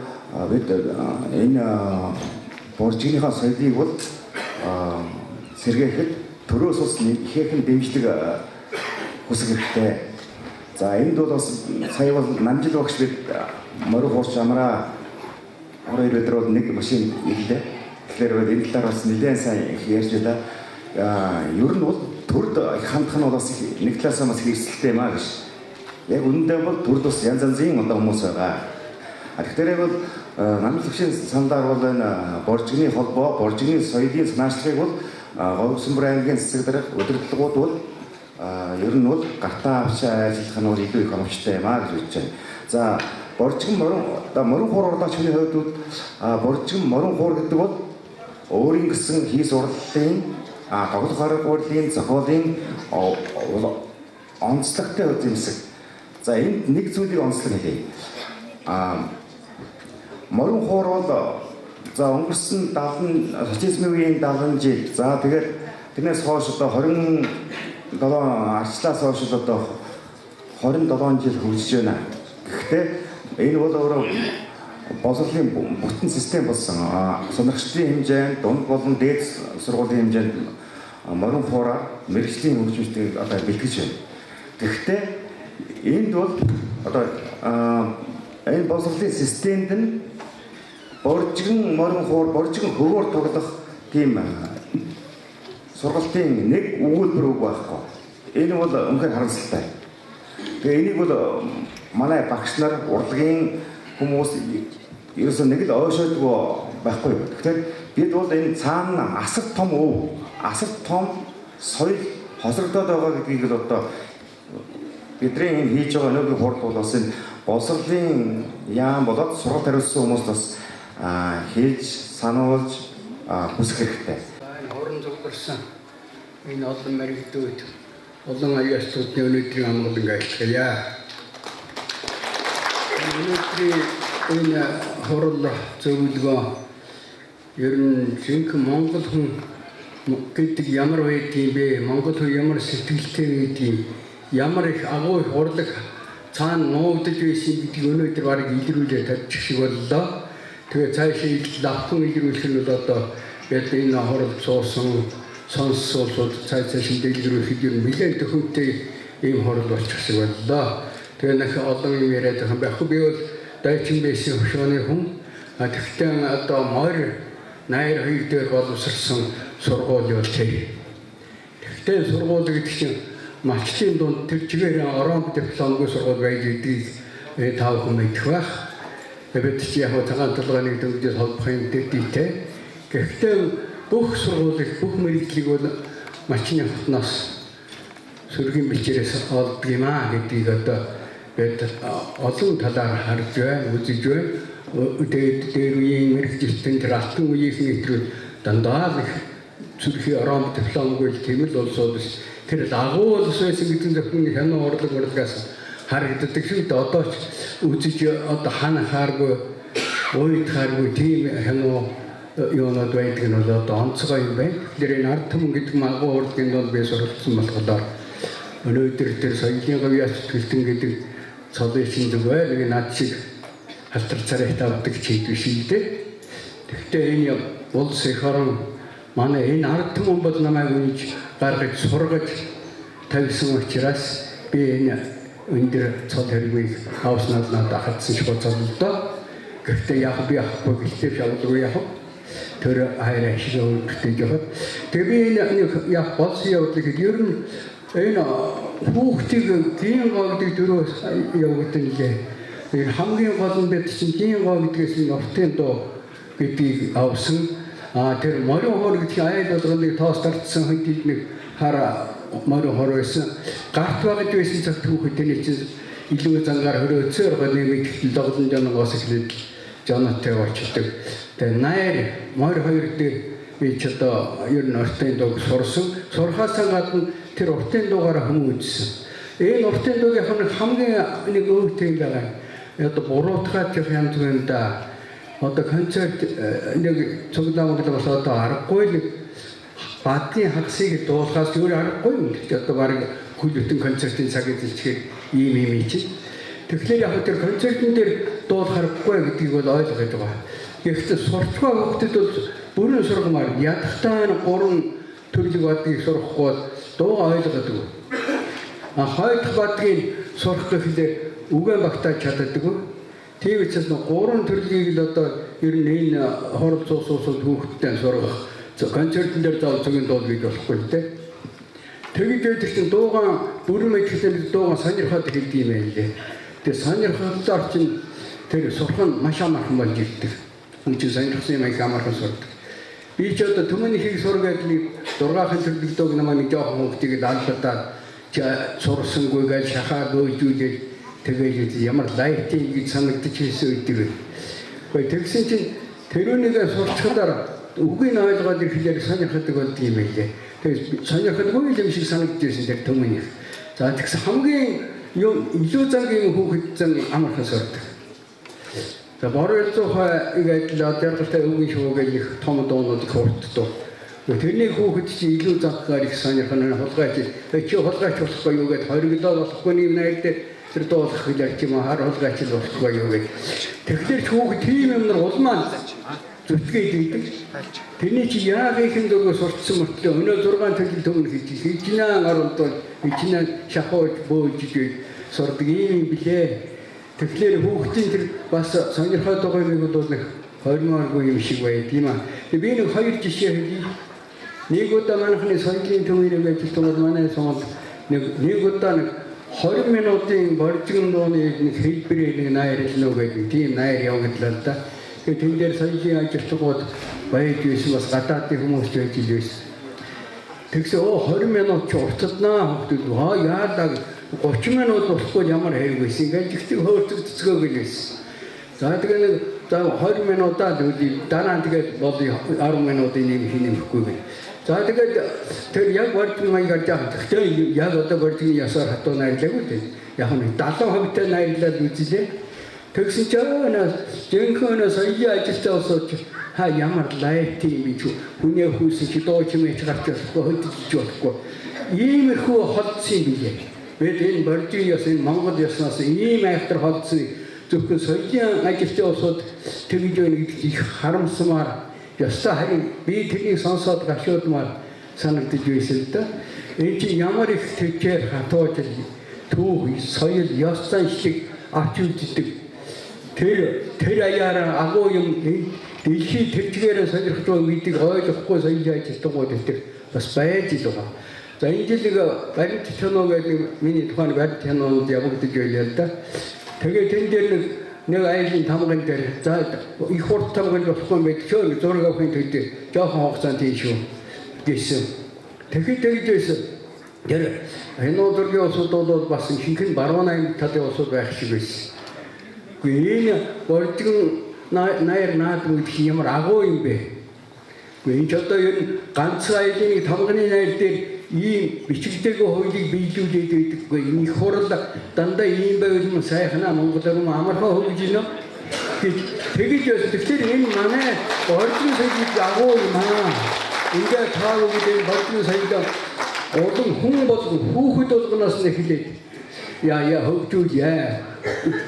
бид энэ боржгоныхаа соёлыг бол сэргээхэд төрөөс ус ихээхэн дэмжлэг хүсэх хэрэгтэй. За энд бол бас сая бол намжил багш бид морин хуурч амраа 2 өдөр бол нэг машин ирлээ. Тэгэхээр энэ талаар бас нэлээд сайн их ярьж байна. Ер нь бол төрд хандах нь бас нэг талаас нь бас хэрэгсэлтэй юм аа гэж. Яг үүндээ бол төрд бас янз янзын одоо хүмүүс байгаа. Тэгэхээр бол намжил багшийн саналаар бол энэ боржгоны холбоо, боржгоны соёлын санаачлагыг бол Говьсөнбөр аймгийн цэцэг дарга удирдлагууд бол ер нь бол гартаа авч ажиллах нь бол илүү их оновчтой юм аа гэж бодож байна. За боржгон морин хуур урлаач хүний хувьд бол боржгон морин хуур гэдэг бол өөрийн гэсэн хийс урлагийн тоглох арга барилын зохиолын онцлогтой үзэмсэг. За энд нэг зүйлийг онцлог хэлье. Морин хуур бол за өнгөрсөн 70 социализмын үеийн 70 жил. За тэгээд тэрнээс хойш одоо 27 арчлаас хойш одоо 27 жил хөгжиж байна. Гэхдээ энэ бол өөрөө боловсролын бүтэн систем болсон. Сонирхчдын хэмжээнд, дунд болон дээд сургуулийн хэмжээнд морин хуураар мэргэжлийн хөгжмөдийг одоо бэлтгэж байна. Гэхдээ энд бол одоо энэ боловсролын системд нь боржгон морин хуур, боржгон хөвөөр тоглох тийм сургалтын нэг өгүүлбэр үг байхгүй. Энэ бол үнэхээр харамсалтай. Тэгээ энийг бол манай багш нар урлагийн хүмүүс ерөөсөө нэг л ойшоодгүй байхгүй. Тэгэхээр бид бол энэ цаана асар том өв, асар том соёл хосрогдоод байгаа гэдгийг л одоо бидний энэ хийж байгаа өнөөгийн хурд бол бас энэ боловсролын яам болоод сургалт хариуцсан хүмүүс бас хийж сануулж хүсэх хэрэгтэй. Энэ хорон зөвлөрсөн энэ олон мэрэгдүүд олон аяастуудны өнөөдрийн амгалан айлтгая. Өнөөдрийн энэ хорол зөвлөгөө ер нь жинхэнэ Монгол хүн гэдэг ямар байдгийг бэ? Монгол хүн ямар сэтгэлтэй байдгийг, ямар их агуу хурлаг цаана нуугдж байсан гэдгийг өнөөдөр бараг илрүүлээд чадчих шиг боллоо. Тэгээ цаашаа лавхан илрүүлэх нь бол одоо энэ хорол цуусан сонсуулууд цаашаа дэлгэрүүлэх юм нэлээд төхөнтэй ийм хорол болчих шиг боллоо. Тэгээ нэг олон юм яриад байгаа байхгүй. Би бол дайчин байсан хөшөөний хүн. Тэгтээ одоо морь найр хоёр дээр боловсрсон сургууль бол тэр. Тэгтээ сургууль гэдэг чинь малчтын дунд тэр чигээр орон дипломгүй сургууль байж гэдгийг тав хүн мэдэх байх. Бид чи яг цагаан толгойн дөнгөж холбох юм дийтэй. Гэхдээ бүх сургуулийг, бүх мэргэжлийг бол малчны хотноос сөргийн бэлчээрээс олддог юм аа гэдгийг одоо бид олон талаар харж байна, үзэж байна. дээр үеийн мэрэгжилтэн тэр алтан үеийн нэвтрүүл дандаа л Зүрхийн орон дипломгүй тийм л улсууд тэр агуу улс байсан гэдэг зөвхөн хянаа урлагаас харагддаг шүү дээ. Одоо ч үзэж одоо хана хааргүй ууйд хааргүй тийм хянаа юунод байдаг нь одоо онцгой юм байна. Тэгэхээр энэ ард түмэн гэдэг агуу урлагийн донд би суралцсан болохоор өнөөдөр тэр соёлын говьяас төлтөн гэдэг цолын шин зүгээр нэг над шиг халтар царайт авдаг чийд биш юм дээ. Гэхдээ энэ улс их орон манай энэ ард түмэн бол намайг үнж гаргаж сургаж тавьсан учраас би энэ өндөр цол хэргийг авснаад надад хатсан шиг бодлоо. Гэхдээ яг би ахгүй гэлтэй шавлруу яг тэр хайраа шиг өгдөг яваад тэгээ би энэ яг болсон явдлыг ер нь энэ хүүхдийг гин гоогдыг дөрөв явагдсан лээ. Энэ хамгийн гол нь бид чинь гин гоо гэдгээс нь уртын доо гэдгийг авсан. Тэр морин хор гэдэг айл болгоныг тоос тарцсан хэдийг нэг хараа морин хор байсан. Гарт багт байсан цагт хүүхдийн чинь илүү зангаар хөрөөцөөр гоныг логдон жанагаас эхлээд жанатай очдог. Тэгээ найр морь хоёр дээр би ч одоо ер нь уртын дууг сурсан. Сурхаасаа гадна тэр уртын дуугаараа хүмүүс үзсэн. Энэ уртын дуугийн хамгийн нэг өвтэй байгаа. Одоо буруутгаад янз бүрийн да одоо концерт нэг цуглаамд бас одоо аргагүй л баадгийн хагсыг дуулахаас өөр аргагүй юм. Одоо баг хүлэтэн концертын цагийг зэлчээр ийм чинь. Тэгэхээр яг тэр концертын дээр дуулах аргагүй гэдгийг бол ойлгоод байгаа. Гэхдээ сурчгаа хүүхдэд бол бүрэн сургамаар ядахтаа 3 төрлөг бадгийг сурахгүй бол дуу ойлгоод байгаа. Хоёр дахь бадгийг сурах гэхлээр үгэн багтааж чаддаггүй. Тийм учраас 3 төрлийг л одоо ер нь энэ хорд суусууд хүүхдтэй сургах концертын дээр зав цагийн дуу гэж болохгүй л дээ. Тэгж байдаг чинь дуугаан бүрэн мэдлэлээр дуугаан сонирхоод хэлдэг юм байна лээ. Тэгээ сонирхолтой чинь тэр сурах нь маш амархан болж ирдэг. Хүн чинь сонирхсан юм их амархан сурдаг. Би ч одоо түмэнийхийг сургаад нэг 6 төрлөг дууг намайг жоохон хүүхдийг албадаад сурсангүй гэж шахаад өгжүүлээд тэгээд ямар лайтинг гэж санагдаж ирсэн үед тэгсэн чинь тэрүүнийгээ сурчхадаар үгийг ойлгоод ирэхээр сонирхдаг болд юм байлээ. Тэгээд сонирхдаггүй юм шиг санагдаж ирсэн тэр түмэнийг. За тэгсэн хамгийн илүү зангийн хүүхэд зан амархан сурдаг. За боролцоо ингээд л одоортой үгийн шүүгээ их том дуунууд их хурддаг. Тэрний хүүхэд чи илүү зангаар их сонирхно хулгайч чи хулгайч болохгүй юу гэд 20 кг болохгүй юм найрд тэр дуулах хэлээр чи маа хар хулгайч болохгүй юу гэд. Тэгэхээр хүүхэд тийм юмнаар улмаа зүтгээд идэг. Тэрний чи яг ихэн дөрөв сурцсан мөртлөө өнөө 6 төрлийн төмөн хийж хичнээн оруулаад хичнээн шахууж бөөж сурдаг юм билээ. Тэгэхээр хүүхдийн тэр бас сонирхоод байгаа юм бол нэг хормооргүй юм шиг бай тийм аа. Би нэг 2 жишээ хэлье. Нэг удаа манайхны соёлын төмөйрөг ажилтнууд манай сонд нэг удаа 20 минутын боржигн дууны нэг хэлбэрийг нэг найр хэлнэ гэдэг тийм найр явагдлаа л да. Тэгээд тэн дээр соёлын ажилтнууд байж байсан бас гадаадын хүмүүс байж байсан. Тэгсэн 20 минут ч уртаднаа хүмүүс яадаг 30 минут болохгүй ямар хэрэг байсан гэж ихтэй хөөрцөгцгөө гэлээсэн. За тэгээд 20 минутаа дараа нь тэгээд бол 10 минутын нэг хийнэхгүй гэх. За тэгээд тэр яг боржиг маягаар жаах. Тэгтээ яг одоо боржигны ясаар хатуу найрлаагүй дээ. Яг нь 70% найрлаад үзлээ. Тэгсэн чинь жинхэнэ соёлын ажилтаа усууч ямар лайт юм бэ? Хүний хүүсээ чи дооч юм гарч болохгүй хөдөлж болохгүй. Иймэрхүү холдсон юм билээ. Бид энэ боржиг яс энэ Монгол яснаас ийм айхтар холдсон зөвхөн соёлын ажилтаа усууд тэгж байна гэдэг их харамсмаар ястаа харин би тэрийг сонсоод гашуудмаар санагдаж байсан л да. Энэ чи ямар их тэжээр хатууж түүх соёл ёс заншлиг авч үздэг. Тэр аяараа агуу юм дэлхийн тэжгээр сонирхож байгаа гэдгийг ойлгохгүй соёлын ажилтнууд тэр бас байж л байгаа. За энэ жилиг баримт тянуу гэдэг миний тухайн баримт тянуунд явагдаж байлаа л да. Тэгээд тэн дээр нэг айлын тамган дээр за их хурд тамган болохгүй юм байх чөө зураг авахын тулд жоохон хугацаанд тийм шүү гэсэн. Тэгэхэд тэгж байсан. Тэр энэ удирдлагын улсууд бол бас ихэнх нь баруун аймаг талын улсууд байх шиг байсан. Гэхдээ энэ боржигн наяр наадгүй гэх ямар агуу юм бэ? Энд ч одоо ер нь ганц айлын толгойн найр дээр ийм бичигдээгүй хуулийг биелүүлээд байдаггүй. Энэ их хурал дандаа ийм байвал юм сайхнаа Монголоор юм амархан хөгж гинэ. Тэгэж тэгэхээр энэ манай орчин соёлын агуу юм аа. Ингээ таагүй орчин соёлоо олон хүн болгон хүүхэд болгоноос нь эхлээд яа хөгжүүлье.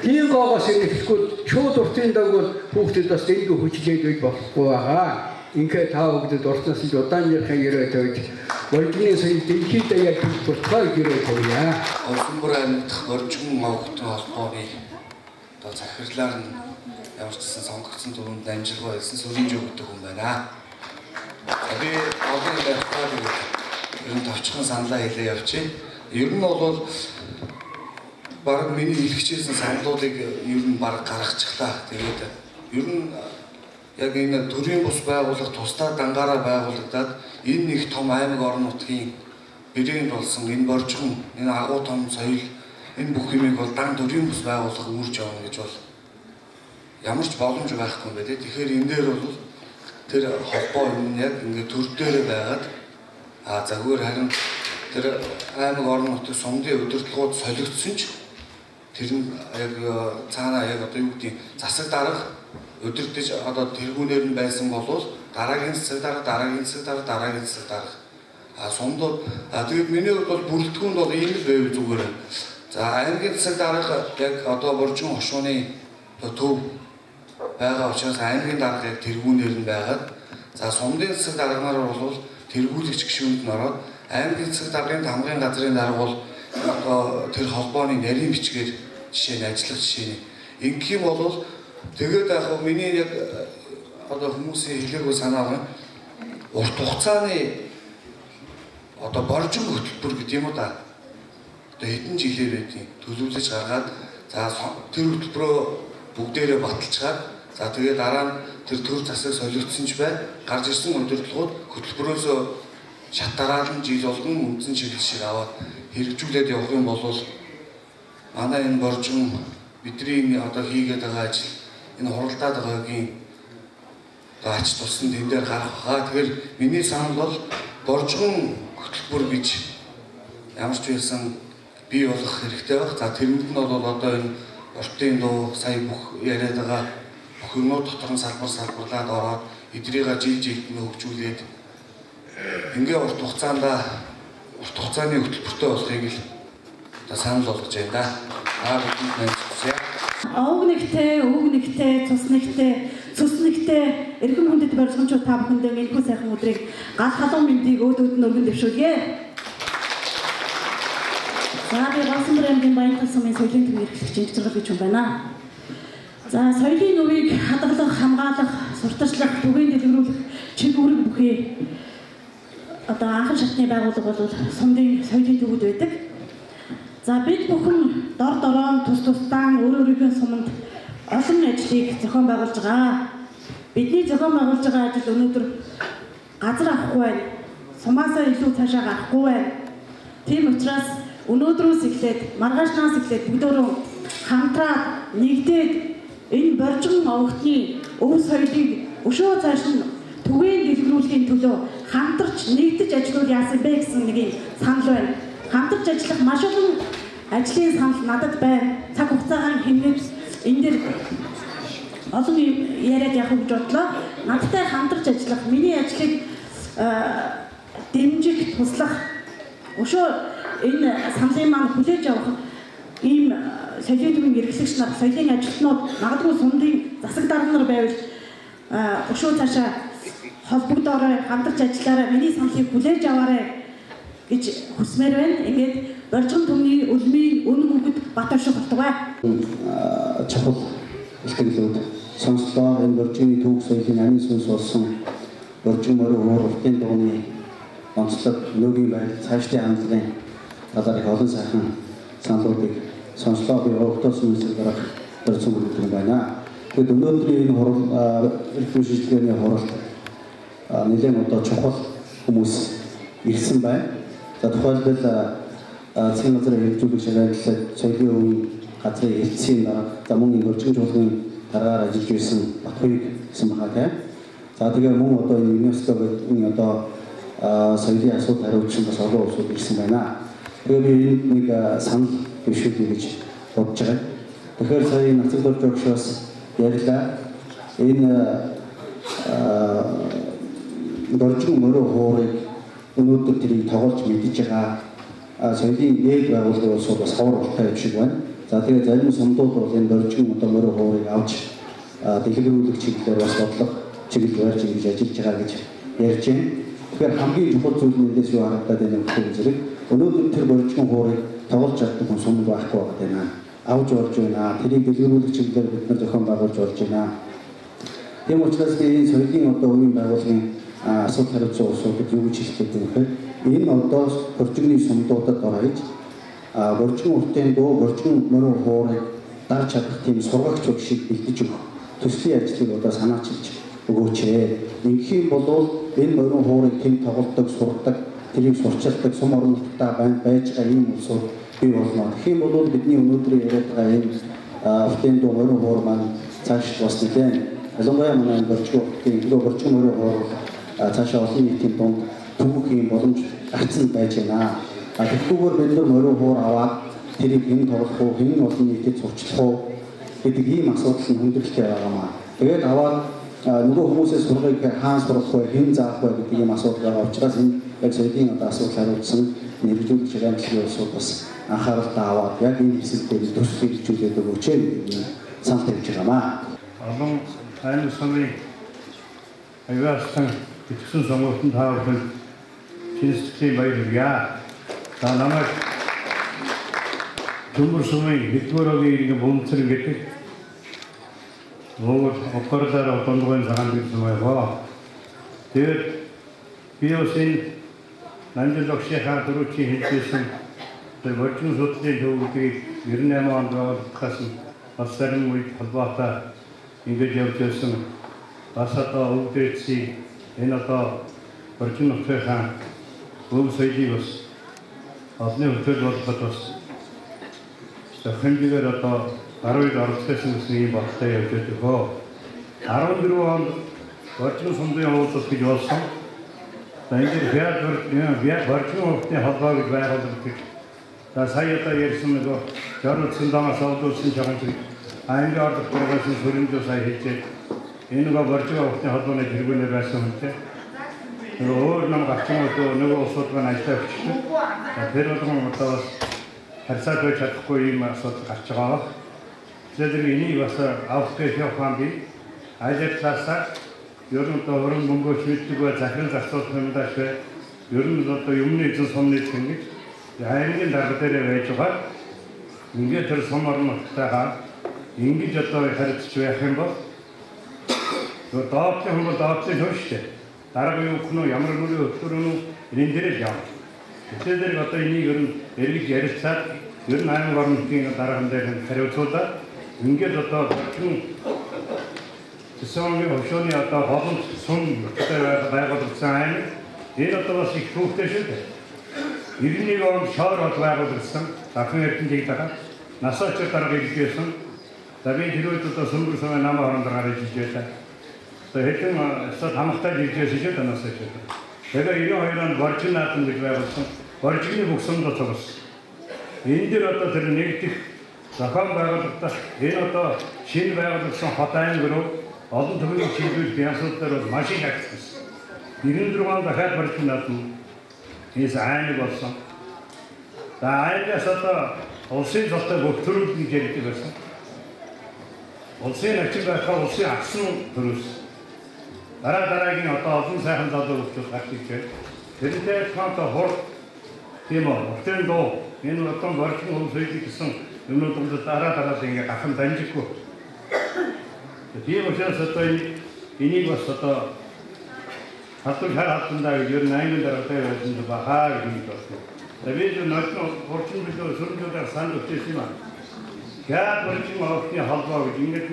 Тийм гоогоос эхлэхгүй шууд уртын дагвал хүүхдэд бас дэйгөө хүчлээд байж болохгүй байгаа. Ингээ таа хүүхдэд уртнаас нь удаан ярихаа яруу тавьж орчны соёл дэлхийд даяар бүртгэл яруу тавья. Улсанбөр аймагт орчин Монголын холбооны одоо захирлаар нь ямар ч гэсэн сонгогдсон дүрмд амжилттай байсан сүрэнж өгдөг хүн байна. Би олон байхад ер нь товчхон саналаа хэлээ явчих. Ер нь бол баг миний хэлчихсэн саналуудыг ер нь баг гаргачихлаа. Тэгээд ер нь яг энэ төрийн бус байгууллага тусдаа дангаараа байгуулагдаад энэ нэг том аймаг орон нутгийн бэрээнд болсон энэ боржгон, энэ агуу том соёл, энэ бүх юмыг бол дан төрийн бус байгууллага үүрж явна гэж бол ямар ч боломж байхгүй юм байна. Тэгэхээр энэ дээр бол тэр холбоо юм яг ингээд төр дээр байгаад загвар харин тэр аймаг орон нутгийн сумдын удирдлагууд солигдсон ч тэр нь яг цаана яг одоо юу гэдэг засаг дарга удирдах одоо тэргүүнээр нь байсан бол дараагийн засаг дарга сумдууд тэгээд миний хувьд бол бүрэлдэхүүнд бол ийм л байв зүгээр. За аймгийн засаг дарга яг одоо боржин хошууны төв байгаа учраас аймгийн дарга яг тэргүүнээр нь байгаад за сумдын засаг дарганаар бол тэргүүлэгч гишүүнд нь ороод аймгийн засаг даргын хамгийн газрын дарга бол одоо тэр холбооны нарийн бичгээр жишээ нь ажиллах жишээ нь ингэх юм бол тэгээд яг миний яг одоо хүмүүсийн хэлээгүй санаа байна. Урт хугацааны одоо боржин хөтөлбөр гэдэг юм уу да. Одоо хэдэн жилээр байдгийг төлөвлөж гаргаад за тэр хөтөлбөрөө бүгдээрээ баталчаад за тэгээд дараа нь тэр төр засаг солигдсон ч бай гарч ирсэн удирдлагууд хөтөлбөрөөс шатараад нь жил болгон үндсэн чиглэл шиг аваад хэрэгжүүлээд явах юм бол манай энэ боржин бидний одоо хийгээд байгаа ажил энэ хуралдаад байгаагийн ач туссан тэн дээр гарах байгаа. Тэгэхээр миний санал бол боржгон хөтөлбөр гэж ямар ч байсан бий болох хэрэгтэй байх. За тэрнүүд нь бол одоо энэ уртын дуу сая бүх яриад байгаа бүх юмнууд дотор нь салбарлаад ороод эдрийг жил нь хөгжүүлээд ингээ урт хугацааны хөтөлбөртэй болохыг л одоо санал болгож байна да. Бүгд найзлаа. Овг нэгтэй, үг нэгтэй, цус нэгтэй эрхэм хүндэт боржгончууд та бүхэндээ энэхүү сайхан өдрийг гал халуун мэндийг өөдөөд нь өргөн дэвшүүлье. За би Улсанбөр аймгийн Баянхан сумын соёлын төвийн эрхлэгч инженер гэж байна. За соёлын нүвийг хадгалах, хамгаалах, сурталчлах, түгээн дэлгэрүүлэх чиг үүрэг бүхий одоо анхан шатны байгууллага бол сумдын соёлын төвүүд байдаг. За бид бүхэн дор дороо тусдаа өөрийнхөө суманд олон ажлыг зохион байгуулж байгаа. Бидний зохион байгуулж байгаа ажил өнөөдөр газар авахгүй байна. Сумаасаа илүү цаашаа гарахгүй байна. Тийм учраас өнөөдрөөс эхлээд маргаашнаас эхлээд бүгдөө хамтраад нэгдээд энэ боржгон овогтны өв соёлыг өшөө цааш нь түгээн дэлгэрүүлэхийн төлөө хамтарч нэгдэж ажиллавал яасан бэ гэсэн нэг санал байна. Хамтарч ажиллах маш олон ажлын санал надад байна. Цаг хугацаагаар хэмнээд энэ дээр олон яриад явах гэж бодлоо. Надтай хамтарч ажиллах, миний ажлыг дэмжих, туслах, өшөө энэ саналын маань хүлээж авах ийм соёлын төвийн эрхлэгч нар, соёлын ажилтнууд магадгүй сумдын засаг дарга нар байвал өшөө цаашаа холбогдоорой, хамтарч ажиллаарай, миний саналыг хүлээж аваарай гэж хүсмээр байна. Ингээд боржгон төмний өлмийн үнэн үгэд бат авшиг болтугай. Чухал ихтгэлүүд сонслоо энэ боржгоны төв соёлын амин сүнс болсон боржгон морин хууралтын дууны онцлог нөөгийн байдал цаашдын хандлагын талаар их олон сайхан саналуудыг сонслоо. Би өгтөөс үнсэл гарах зорилго өгдөг байна. Тэгэд өнөөдрийн энэ хурал эрх шийдвэрийн хуралд нэлээд одоо чухал хүмүүс ирсэн байна. За тухайлбал засгийн газрын хэрэгжүүлэх шагналыг соёлын өвийн газрын эцсийн дарга за мөн энэ боржгон чуулганы дараагаар ажиллаж байсан Батхуйг гэсэн байгаа тийм. За тэгээ мөн одоо энэ ЮНЕСКО-гийн одоо соёлын асуудал хариуцсан бас олон улсууд ирсэн байна. Тэгээ би нэг санал дэвшүүлье гэж бодож байгаа. Тэгэхээр сая нацгуулж өгчөөс ярьлаа. Энэ дөржин мөрөө хуурыг өнөөдөр тэрийг тоглож мэдж байгаа соёлын дээг байгууллагын улсууд бас ховор болтой юм шиг байна. За тэгээ зарим сумдууд бол энэ дөржин одоо мөрөө хуурыг авч дэлгэрүүлэх чиглэлээр бас бодлого чиглэл барьж ингэж ажиллаж байгаа гэж ярьж байна. Тэгэхээр хамгийн чухал зүйл нь эндээс юу харагдаад байна вэ зэрэг өнөөдөр тэр дөржин хуурыг тоглож чаддаг хүн сумд байхгүй байна. Авж болж байна. Тэрийг дэлгэрүүлэх чиглэлээр бид нар зохион байгуулж болж байна. Тийм учраас энэ соёлын одоо үеийн байгууллагын асуудал хариуцсан улсуудад юу гэж хэлэх гэдэг вэ? Энэ одоо дөржигний сумдуудад орж дөржин уртын дуу, дөржин мөрөө хуурыг дарж чадах тийм сургагчид шиг бэлдэж өгөх төслийн ажлыг одоо санаачилж өгөөч. Ингэх юм бол энэ мөрөө хуурыг тэм тоглодог, сурдаг, тэрийг сурчилдаг сум орнуудтай байж байгаа ийм улсууд бий болно. Тэгэх юм бол бидний өнөөдөр яриад байгаа энэ уртын дуу, мөрөө хуур маань цааш бас нэлээд ялангуяа манай дөржин мөрөө хуур цаашаа олон нийтийн дунд төвөгийн боломж гарцсан байж байна. Тэгэхгүйгээр бид нар мөрөө хуур аваад тэрийг хэн тоглох уу, хэн олон нийтэд сурчлах уу гэдэг ийм асуудал нь хүндрэлтэй байгаамаа. Тэгээд аваад нөгөө хүмүүсээс сургыг хаан сурах вэ, хэн заах вэ гэдэг ийм асуудал байгаа учраас энэ яг соёлын одоо асуудал хариуцсан нэрвжүүлж байгаа мэтлэг улсууд бас анхааралтай аваад яг энэ хэсэгтээ төсөл хэрэгжүүлээд өгөөч гэдэг санал тавьж байгаамаа. Олон сайн сумын аяасан бичсэн сонгуульд таавал чинстэй баярлалаа. За намайг Төмөр сумын нэгдүгээр бөмбөр гэдэг Монгол оператор ондогын цагаан гэсэн байгаа. Тэгээд би өсөн Нандин логшийнхаа дөрөвчийн хэлжсэн тэр виртуал судлалын төвүүдийг 98 онд байгуулахаас бас зарим үед холбоотой ингэж явж байсан. Бас одоо өвдөцсийг энэ одоо виртуал нөхцөлийнхаа өв соёлыг бас олны хөтөл болгоход бас хэмжээгээр одоо 12 оролцсон гэсэн ийм баттай явж байгаа. 14 онд виртуал сумдын уулзалт гэж болсон. Энд яг виртуал хотын холбоо гэж байгуулагдав. За сая одоо ярьсан нөгөө жорнолцсон дамаас олдуулсан жахан зэрэг аймгийн ордох програмын хөрөндөө сая хийжээ. Энэ нөгөө виртуал хотын холбооны хэрэглэнээр байсан үнэтэй. Өөр нам гарсан нөгөө улсуудын ажиллаж өгсөн. Тэр болгон одоо бас харьцаад байж чадахгүй юм асуудал гарч байгаа. Тэгэхээр энийг бас авах гэж явах би ажиглаасаа ер нь одоо өрн мөнгөч мэддэг ба захирал зарцуулах юмдаа швэ. Ер нь одоо юмны эзэн сумны ингэж аймгийн дарга дээр байж байгаа. Ингээд тэр сум орнотойгоо ингэж одоо харилцаж байх юм бол доотлын хүмүүс доотлын хөвштэй. Дарга юу гэх нь ямар нэгэн хөтөлбөр нь энэ дээр яв. Тэгэхээр одоо энийг ер нь эргэж ярилцаад ер нь аймаг орнотын дарган дээр хариуцуулаад ингээд одоо Тэсэмгийн өвшөөний одоо холонд сум байгуулагдсан аймаг энэ одоо бас их түүхтэй шүү дээ. 91 онд шоор бол байгуулагдсан Дахин Эрдэнэт байгаа. Насаач дарга илгээсэн. За би тэр үед одоо сүмбэр сумын намаа хооронд гараад ижиж байлаа. Тэгээ хэдэн хамгаалтай илгээсэн шүү дээ насаач. Тэгээ 92 онд Боржин наадам гэж байгуулсан. Боржины бүх сумд цогсон. Энэ дээр одоо тэр нэгдэх зохион байгуулалтаа энэ одоо шинэ байгуулагдсан хот аймаг руу олон төрлийн чиглэл бясуудаар бол маш их ажилласан. 94 онд дахиад Боржин наадамээс аймаг болсон. За аймагаас одоо улсын золтой бүх төрөл гэж ярьдаг байсан. Улсын ачиг байхаа улсын агсан төрөөс. Дараагийн одоо олон сайхан залуу хүмүүс гарч ирж байна. Тэрнтэй хамтаа хор тийм үү. Өтөн доо энэ одоо Боржин хүмүүсийг гэсэн юмнууд дараа ингэ гахам данжиггүй. Тийм учраас одоо энийг бас одоо хатуу хаалтандаа ер нь аймаг дараатай байсан бахаа гэж байна. Тэгээд нотно Боржин билүү сүрдүүдээр санд өгсөн юм аа. Яг Боржин авахны холбоо гэж ингэж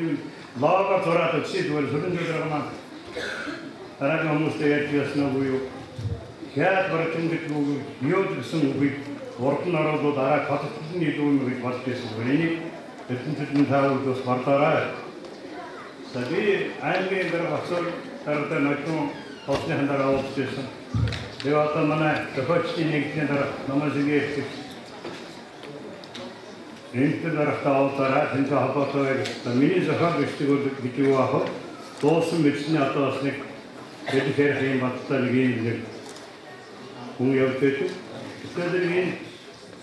лого зураад өчиг зүгээр сүрдүүдээр маань дараагийн хүмүүстэй ярьж яснаа буюу яг Боржин билүү юу гэсэн үгийг урд нь ороод дараа хотын илүү юм гэж болж байсан. Энийг эдгээр таавал бас бардаарай. За би аймгийн дээр бацаар дараатай нөхөн хосны дараа уулзсан. Тэгээ одоо манай тохиолчдын нэгдлийн дараа намайг энэ дараахтаа уулзаараа тэнцээ холбоотой миний зохиол бичдэг гэж юу аах дуусан бичний одоо бас нэг хэлэхээр юм баттай нэг юм хүн явдаг. Тэгэхээр энэ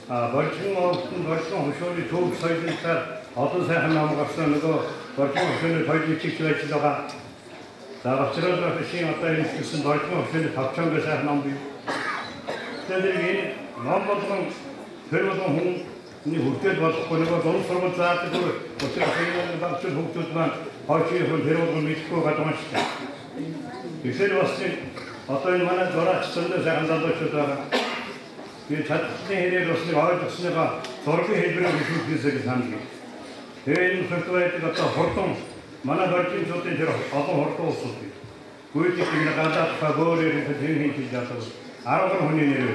борчон хөшөөний төв соёлынхаа одоо сайхан ном гарсан нөгөө борчон хөшөөний соёлын чигч байж байгаа. За очрол хөшийн одоо энэ гэсэн борчон хөшөөний тавчангаа сайхан ном бий. Тэгэхээр энэ ном болгон тэр болгон хүн нэг хүртэл болохгүй нөгөө зам сургууль заадаг өчигдөр багцсан хүмүүс маань хойчийн хүн тэр болгон мэдхгүй гадсан шүү дээ. Тэгэхээр бас одоо энэ манай зураач зөндөө сайхан залуучууд байгаа. Би чадлын хэрээр бас нэг ойлгосныгаа зургийн хэлбэрээр хэлүүлэхээс санал. Тэгээ энэ фестивалд одоо хурдан манай борчинчуудын тэр олон хурдан уусууд. Гүйдэг нэг гадаад фаворээр хэлж чаддаг 10 хүний нэр.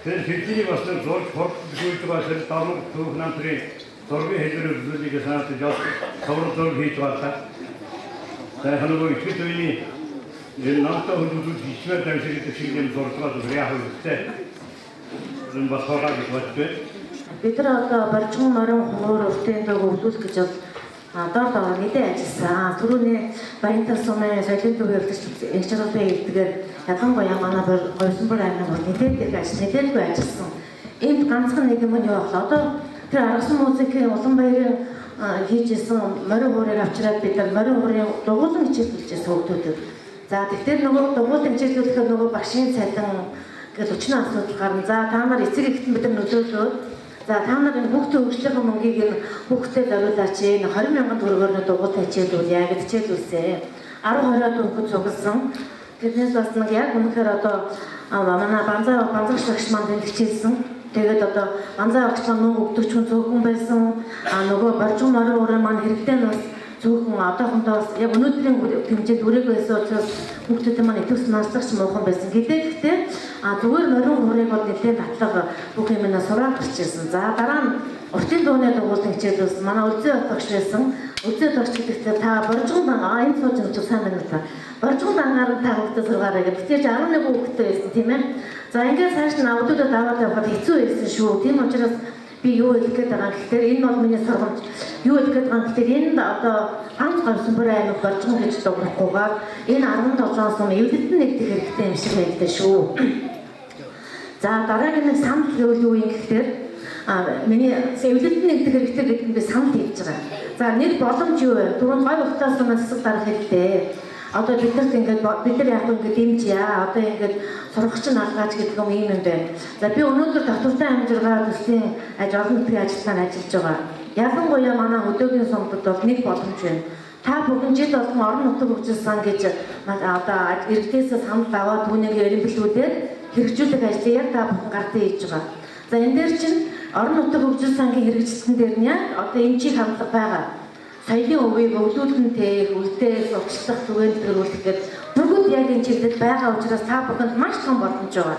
Тэр хэдий бас нэг зург хурдан бас тамаг түүх намтрын зургийн хэлбэрээр үзүүлэх санаад жоо тавар зург хийж байгаа. Тэгээ ханаа итгэж үеийн энэ намтай хүмүүс хичмээр дамжирдаг шиг юм зурглаад яах вэ? Энэ бас хаагаад байна. Бид нар одоо борчон морин хуур өртөндөө хөгжүүлэх гэж дор дор нэлээд ажилласан. Түрүүний Баянтал сумын соёлын төвийн өвчтөд хэлдгээр ялангуяа манай Гойсонбор аймаг нэлээд ажилласан. Энд ганцхан нэг юм нь юу вэ? Одоо тэр аргасан музикийн Улаанбаярын хийжсэн морин хуурыг авчираад бид нар морин хуурын дугуулан хичээлүүлжсэн хөгтүүдэд. За тэгэхээр нөгөө дугуулан хичээлүүлэхээр нөгөө багшийн цалин гэж өчнөө асуудал гарна. За та нар эцэг эхэд бид нар нөлөөлөөд за та нар энэ хүүхдийн хөгжлийн мөнгийг энэ хүүхдэд зориулаач. Энэ 20,000 төгрөгөөр дугуулан хичээлүүл яа гэж хичээлүүлсэн. 10-20 хүүхэд цугласан. Тэрнээс бас нэг яг үнэхээр одоо манай банзагч багш маань хичээлсэн. Тэгээд одоо банзаа багш маань нүүн өгдөг хүн зөвхөн байсан. Нөгөө борчон морин хуурын маань хэрэгтэй нь бас зөвхөн одоохондоо яг өнөөдрийн хэмжээнд үрээгүй байсан учраас хүүхдүүд маань идэвхтэй наслагч муухан байсан. Гэхдээ зүгээр морин хуурыг бол нэлээд татлага бүх юм нь сураад гарч ирсэн. За дараа нь уртын дууны дугуулсан хичээлээс манай Үлзий багш байсан. Үлзий багш гэдэгтээ та боржгон энэ сууж юм чи сайн байна та. Боржгон дангаар та хүүхдээ сургаарай гэдэг. Тэр 11 хүүхдтэй байсан тийм ээ. За ингээд цааш нь авдуудад аваад явахад хэцүү байсан шүү. Тийм учраас би юу хэлэх гээд байгаа гэхээр энэ бол миний сургамж. Юу хэлэх гээд байгаа гэхээр энэ одоо ганц Гойсонбор аймаг боржгон гэж дуурахгүйгээр энэ 17 сум эвлэлтэн нэгдэх хэрэгтэй юм шиг байлаа шүү. За дараагийн нэг санал гэвэл юу юм гэхээр миний эвлэлтэн нэгдэх хэрэгтэй гэдэг нь би санал хийж байгаа. За нэг боломж юу вэ? Түрүүн гой ухтаас өмнө засаг дарах хэрэгтэй. Одоо бид нарт ингээд бид нар яг ингээд дэмжья. Одоо ингээд сургагч нь алгаач гэдэг юм байна. За би өнөөдөр доктортой амжилгаа төслийн олон нийтийн ажилтнаар ажиллаж байгаа. Ялангуяа манай хөдөөгийн сумдад бол нэг боломж байна. Та бүхэн жил болгон орон нутаг хөгжил сан гэж одоо иргэдээс санал аваад түүнийг эренблүүлээд хэрэгжүүлэх ажлыг яг та бүхэн гартаа хийж байгаа. За энэ дээр чинь орон нутаг хөгжил сангийн хэрэгжилтэн дээр нь яг одоо энэ чиг хандлага байгаа. Соёлын өвийг өвлүүлэнтэй үлдээ зурчлах түгээн төрүүлэх гэдэг бүгд яг энэ чиглэлд байгаа учраас та бүхэнд маш том боломж байгаа.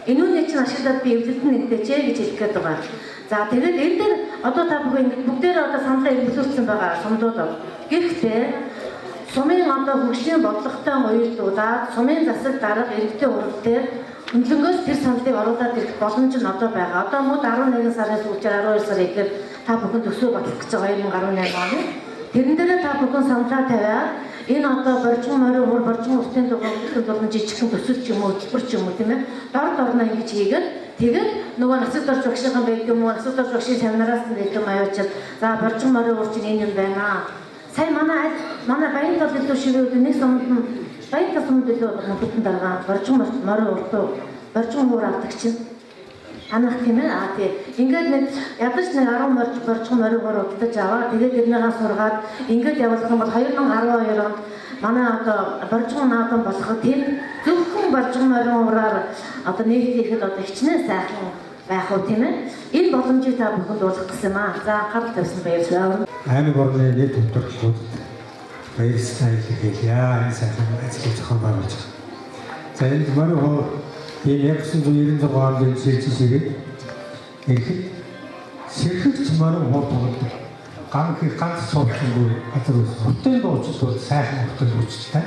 Энэ үнийг чинь ашиглаад би эвлэлтэн нэгдэж гэж хэлэх гээд байгаа. За тэгээд энэ дээр одоо та бүхэн бүгдээр одоо саналаа эргэлзүүлсэн байгаа сумдууд. Гэхдээ сумын одоо хөгжлийн бодлоготой уялдуулаад сумын засаг дарга иргэдийн урал дээр хөндлөнгөөс тэр саналыг оруулаад ирэх боломж нь одоо байгаа. Одоо мод 11 сарын сүүлчээр 12 сар ихээр та бүхэн төсөө бодлох гэж байгаа 2018 оны. Тэрэн дээр та бүхэн саналаа тавиад энэ одоо боржгон морин хуур боржгон уртын дугуйлах болон жижигхэн төсөл ч юм уу хөтөлбөр ч юм уу тийм ээ дор дорно ингэж хийгээд тэгээд нөгөө насад орж багшийн байдаг юм уу насад орж багшийн семинараас нь гэдэг юм аюучаад за боржгон морин хуур чинь энэ юм байна. Сайн манай Баянтал илүү шивүүд нэг сумд Баянтал сумд илүү хөтөн дарга боржгон морин хуур боржгон хуур авдаг чинь танах тийм ээ тий ингээд нэг ядаж нэг 10 боржгон морин хуур удаж аваа тэгээд тэрнийгээ сургаад ингээд явуулах юм бол 2012 онд манай одоо боржгон наадам болоход тийм зөвхөн боржгон морин хуураар одоо нийтлэхэд одоо хичнээн сайхан байх уу тийм ээ энэ боломжийг та бүхэнд уулгах гэсэн юм аа. За анхаарал тавьсан баярлалаа. Аймаг орны нийт хөтөлбөрчүүд баярлалаа хэлье. Энэ сайхан ажлыг зохион байгуулж байгаа. За энэ морин хуур энэ 1996 онд шийдсэн ирэхэд сэрхэгч морин хуур тоглодог. ганц суулгын газар байсан. Хотын дууч бол сайхан хотын дуучтай.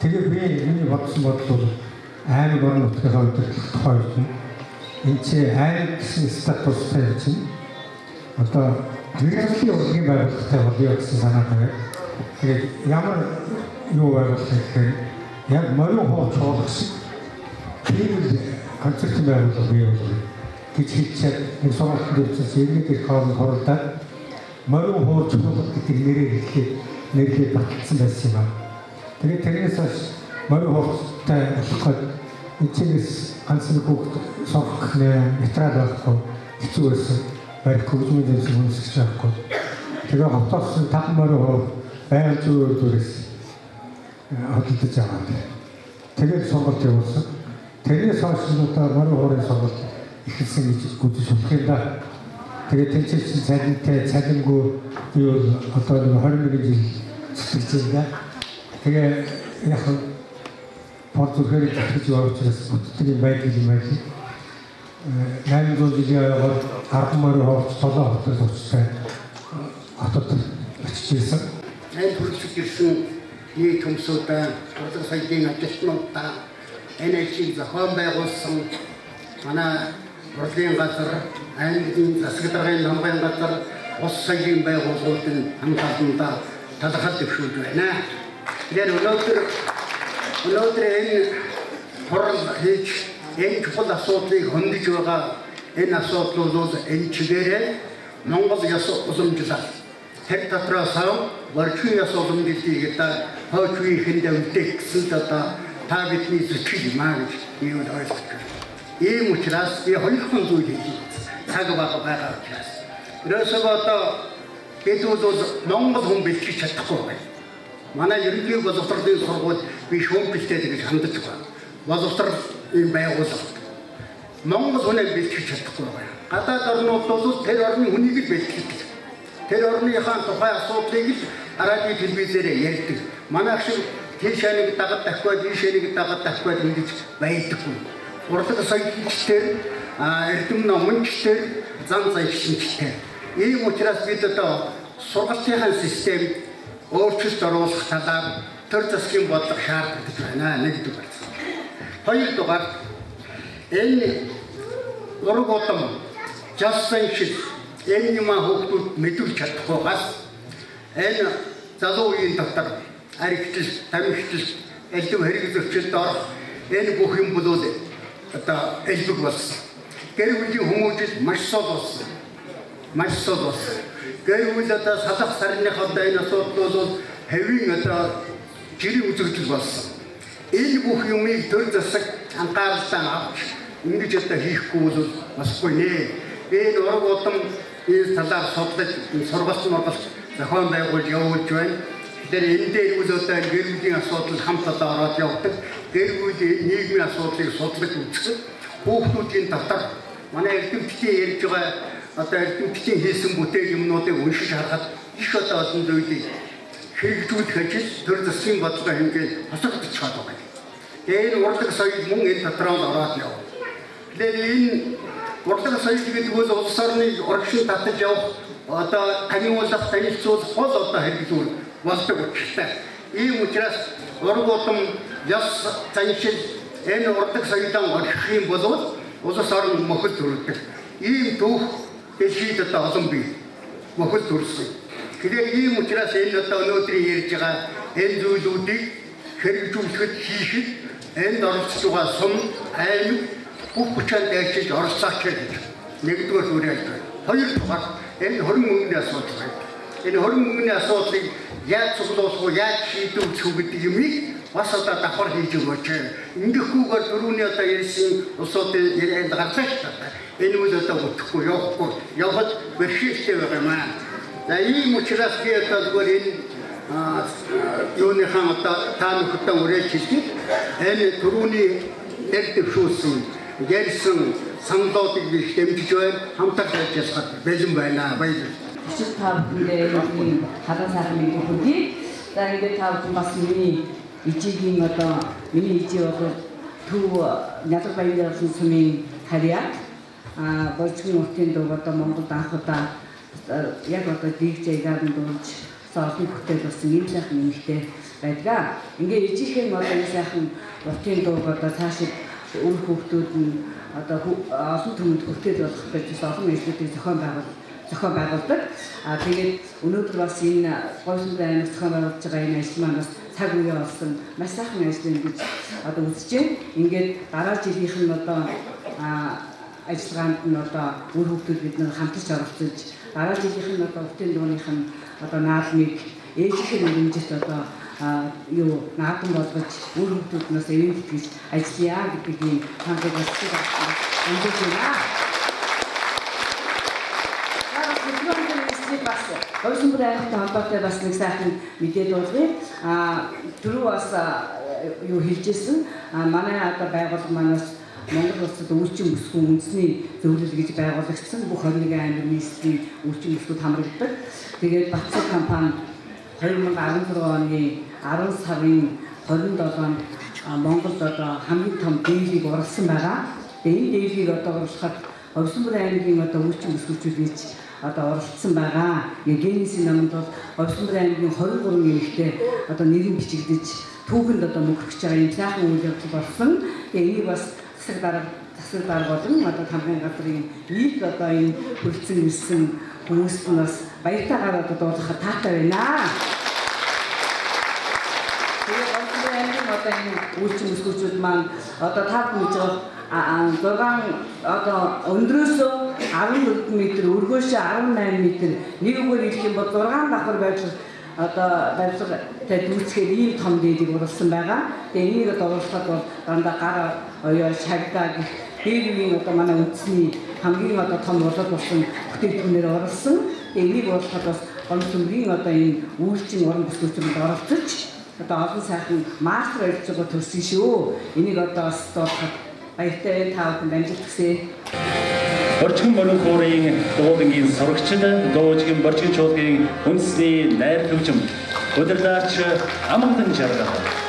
Тэгээ би миний бодсон бодол бол аймаг орон нутгийн удирдлага тухайд энэ чи аймаг гэсэн статустай чинь одоо мэргэжлийн урлагийн байгууллагатай холбоо гэсэн санаа тавиад тэгээд ямар юу байгуулах гэхээр яг морин хууч болгосон тийм концерт байгууллага бий болов гэж хэлчихээд нэг сонголтын дэвшилс иргэд их хооронд хоролдоод морин хууч гэдэг нэрээр нэрлээд батлсан байсан юм байна. Тэгээд тэрнээс хойш морин хуучтай болоход эцэгээс ганц нэг хүүхд сонгох материал байхгүй хэцүү байсан. Барих хөгжмийн дэвшил үнсгэж байхгүй. Тэгээ хотоос 5 морин хууч байгаль зүйн дүүрээс хөдөлж байгаа. Тэгээд сонголт явуулсан. Тэрнээс хойш одоо морин хуурын сонголт ихэлсэн гэж үзэж болох юм да. Тэгээд тэнцэж цалинтай цалингүй юу одоо 21 жил сэтгэж байгаа. Тэгээ яг пort зүрхээр захиж явж байгаа бүтгэлийн байдал юм байна. 800 жилийн яваад 10 морин хууч толоо хотод очсон. Хотод очиж ирсэн. Энэ хүрэлцэж ирсэн нийт хүмүүстэй урлагийн соёлын ажилтнуудаа NHC зохион байгуулсан манай урлагийн газар, аймгийн засаг даргын намын газар, ус соёлын байгууллагуудын хамгаалалтанд талархал дэвшүүлж байна. Тэгэхээр өнөөдөр энэ хурал хийж энэ чухал асуудлыг хөндөж байгаа энэ асуудлууд энэ чигээрээ Монгол ёс уламжлал тэр дотроос орчин ёс уламжлалыг хойч үеийнхэндээ үлдээх гэсэн та бидний зүтгэл юм аа гэж юу ойлгож байна. Ийм учраас би хоёрхан зүйл хийж цаг байгаа учраас ерөөсөө одоо бид бол Монгол хүн бэлтгэж чадахгүй байна. Манай ерөнхий боловсролын сургууль би шүүмжлэлтэй гэж хандаж байгаа. Боловсрол ийм байгууллага. Монгол хүнийг бэлтгэж чадахгүй байна. Гадаад орнууд бол тэр орны хүнийг л бэлтгэдэг. Тэр орныхаа тухай асуудлыг л радио телевизээр ярьдаг. Манай шиг тийшээ нэг дагаад тахвад, ийшээ нэг дагаад тахвад ингэж байдаггүй. Урлаг соёлчдэр, эрдэм номончдэр, зан заягчдэр. Ийм учраас бид одоо сургалтын систем өөрчлөлт оруулах талаар төр засгийн бодлого шаардлагатай байна. Нэгдүгээр. Хоёрдугаар энэ ураг удам жасан шиг энэ юм хүүхдүүд мэдүүлж чадахгүйгаас энэ залуу үеийн дотор аригтл, тамхитл, элдв хэрэг зөрчилд орох энэ бүх юм бол одоо элбэг болсон. Гэр бүлийн хүмүүжил маш сул болсон. Маш сул болсон. Гэр бүл одоо салах сарных одоо энэ асуудал бол хэвийн одоо жирийн үзэгдэл болсон. Энэ бүх юмыг төр засаг анхааралтай авч ингэж одоо хийхгүй бол басгүй нэ. Энэ ураг удам энэ талаар судлаж сургалт зохион байгуул явуулж байна. Тэр энэ дээр үл одоо гэр бүлийн асуудал хамт одоо ороод явдаг. Гэр бүлийн нийгмийн асуудлыг судлаж үзэх. Хүүхдүүдийн дотор манай эрдэмтдийн ярьж байгаа одоо эрдэмтдийн хийсэн бүтээл юмнуудыг уншиж харахад их одоо олон зүйлийг хэрэгжүүлэх ажил төр засгийн бодлого хэмжээнд хосогдож байгаа. Энэ урлаг соёл мөн энэ дотроо ороод явна. Тэгэхээр энэ урлаг соёл гэдэг нь улс орны урагшин татаж явах одоо таниулах, танилцуулах гол одоо хэрэгжүүл болдог учиртай. Ийм учраас ураг удам ёс заншил энэ урлаг соёлын орхих юм бол улс орн мөхөл төрөлдөг. Ийм түүх дэлхийд одоо олон бий. Мөхөл төрсөн. Тэгэхээр ийм учраас энэ одоо өнөөдрийн ярьж байгаа энэ зүйлүүдийг хэрэгжүүлэхэд хийхэд энд оролцож байгаа сум, аймаг бүх хүчээр дайчилж оролцооч гэж нэгдүгээр үрээл байна. Хоёрдугаар энэ хорин мөнгөний асуудал байна. Энэ хорин мөнгөний асуудлыг яаж цуглуулах вэ, яаж шийдвэрлэх вэ гэдэг юмыг бас одоо давхар хийж өгөөч. Ингэхгүйгээр дөрөвний одоо ярьсан улсуудын ярианд гарлаа шүү дээ. Энэ үл одоо утахгүй явахгүй явхад бэрхшээлтэй байгаа юм аа. За ийм учраас би одоо зүгээр энэ юуныхан одоо таамагтай үрэж хэлдэг. Энэ дөрөвний нэр дэвшүүлсэн ярьсан саналуудыг би дэмжиж байна. Хамтар ажиллахад бэлэн байна. Баярлалаа. Өчигдөр та бүхэндээ энэ халуун сайхан мэдээ хүргэе. За ингээд та бүхэн бас миний ижигийн одоо миний ижи бол төв Нязар Баян сумын харьяа борчгийн уртын дуу одоо Монголд анх удаа яг одоо DJ-гаар нь дуулж олон бүтээл болсон ийм сайхан нэмэгтэй байдаг. Ингээ ижийнхэн одоо энэ сайхан уртын дууг одоо цаашид үр хүүхдүүд нь одоо олон түмэнд хүртэл болох гэж олон ажлуудыг зохион байгуулдаг. Тэгээд өнөөдөр бас энэ Гойсонд аймаг зохион байгуулж байгаа энэ ажил маань бас цаг үеэ болсон маш сайхан ажил гэж одоо үзэж байна. Ингээд дараа жилийнх нь одоо ажиллагаанд нь одоо үр хүүхдүүд бид нэг хамтарч оролцож дараа жилийнх нь одоо уртын дууных нь одоо наалмыг ээжийнхэн нэмжит одоо наадам болгож үр хүүхдүүднээс эвэн итгэж ажиллая гэдэг ийм хандлага бас ингэж байна. Гойсон аймагтай холбоотой бас нэг сайхан мэдээ дуулгая. Түрүү бас хэлжсэн. Манай одоо байгууллага манаас Монгол улсад үйлчин бүсгүйн үндэсний зөвлөл гэж байгуулагдсан. Бүх 21 аймаг нийслэлийн үйлчин бүсгүүд хамрагддаг. Тэгээд Батцэг компани 2014 оны 10 сарын 27-нд Монголд одоо хамгийн том дээлийг оруулсан байгаа. Тэгээд энэ дээлийг одоо оруулахад Гойсон аймгийн одоо үйлчин бүсгүүчүүд гэж одоо оролцсон байгаа. Генесийн намд бол Гойсон аймгийн 23 нэмэгтэй одоо нэрийн бичигдэж түүхэнд одоо мөнгөрч байгаа юм сайхан үйл явдал болсон. Тэгээ энийг бас засаг дарга болон одоо хамгийн газрын нийт одоо энэ хүрэлцэн ирсэн хүмүүст нь бас баяртайгаар одоо дуулахад таатай байна. Тэгээ Гойсон аймгийн одоо энэ үйлчин бүсгүүчүүд маань одоо та бүхэн гэж одоо өндрөөс 14 м, өргөөс 18 м, нэг үгээр хэлэх юм бол 6 давхар байж одоо барилгатай дүүцхээр ийм том дээлийг оруулсан байгаа. Тэгээ энийг одоо оруулахад бол дандаа гар оёо шагтаа гэх дээр үеийн одоо манай үндэсний хамгийн одоо том урлаг болсон бүтээгдэхүүнээр оруулсан. Тэгээ энийг оруулахад бас гомцомгийн одоо энэ үйлчин уран бүсгүүчид оролцож одоо олон сайхан мастер ажиллагаа төрсөн шүү. Энийг одоо бас дуусгах баяртай та бүхэнд амжилт хүсье. Борчгон морин хуурын дуугийн сурагчид дуучин борчгон чуулгын үндэсний найр хөгжим удирдаач Амгалан Жаргал.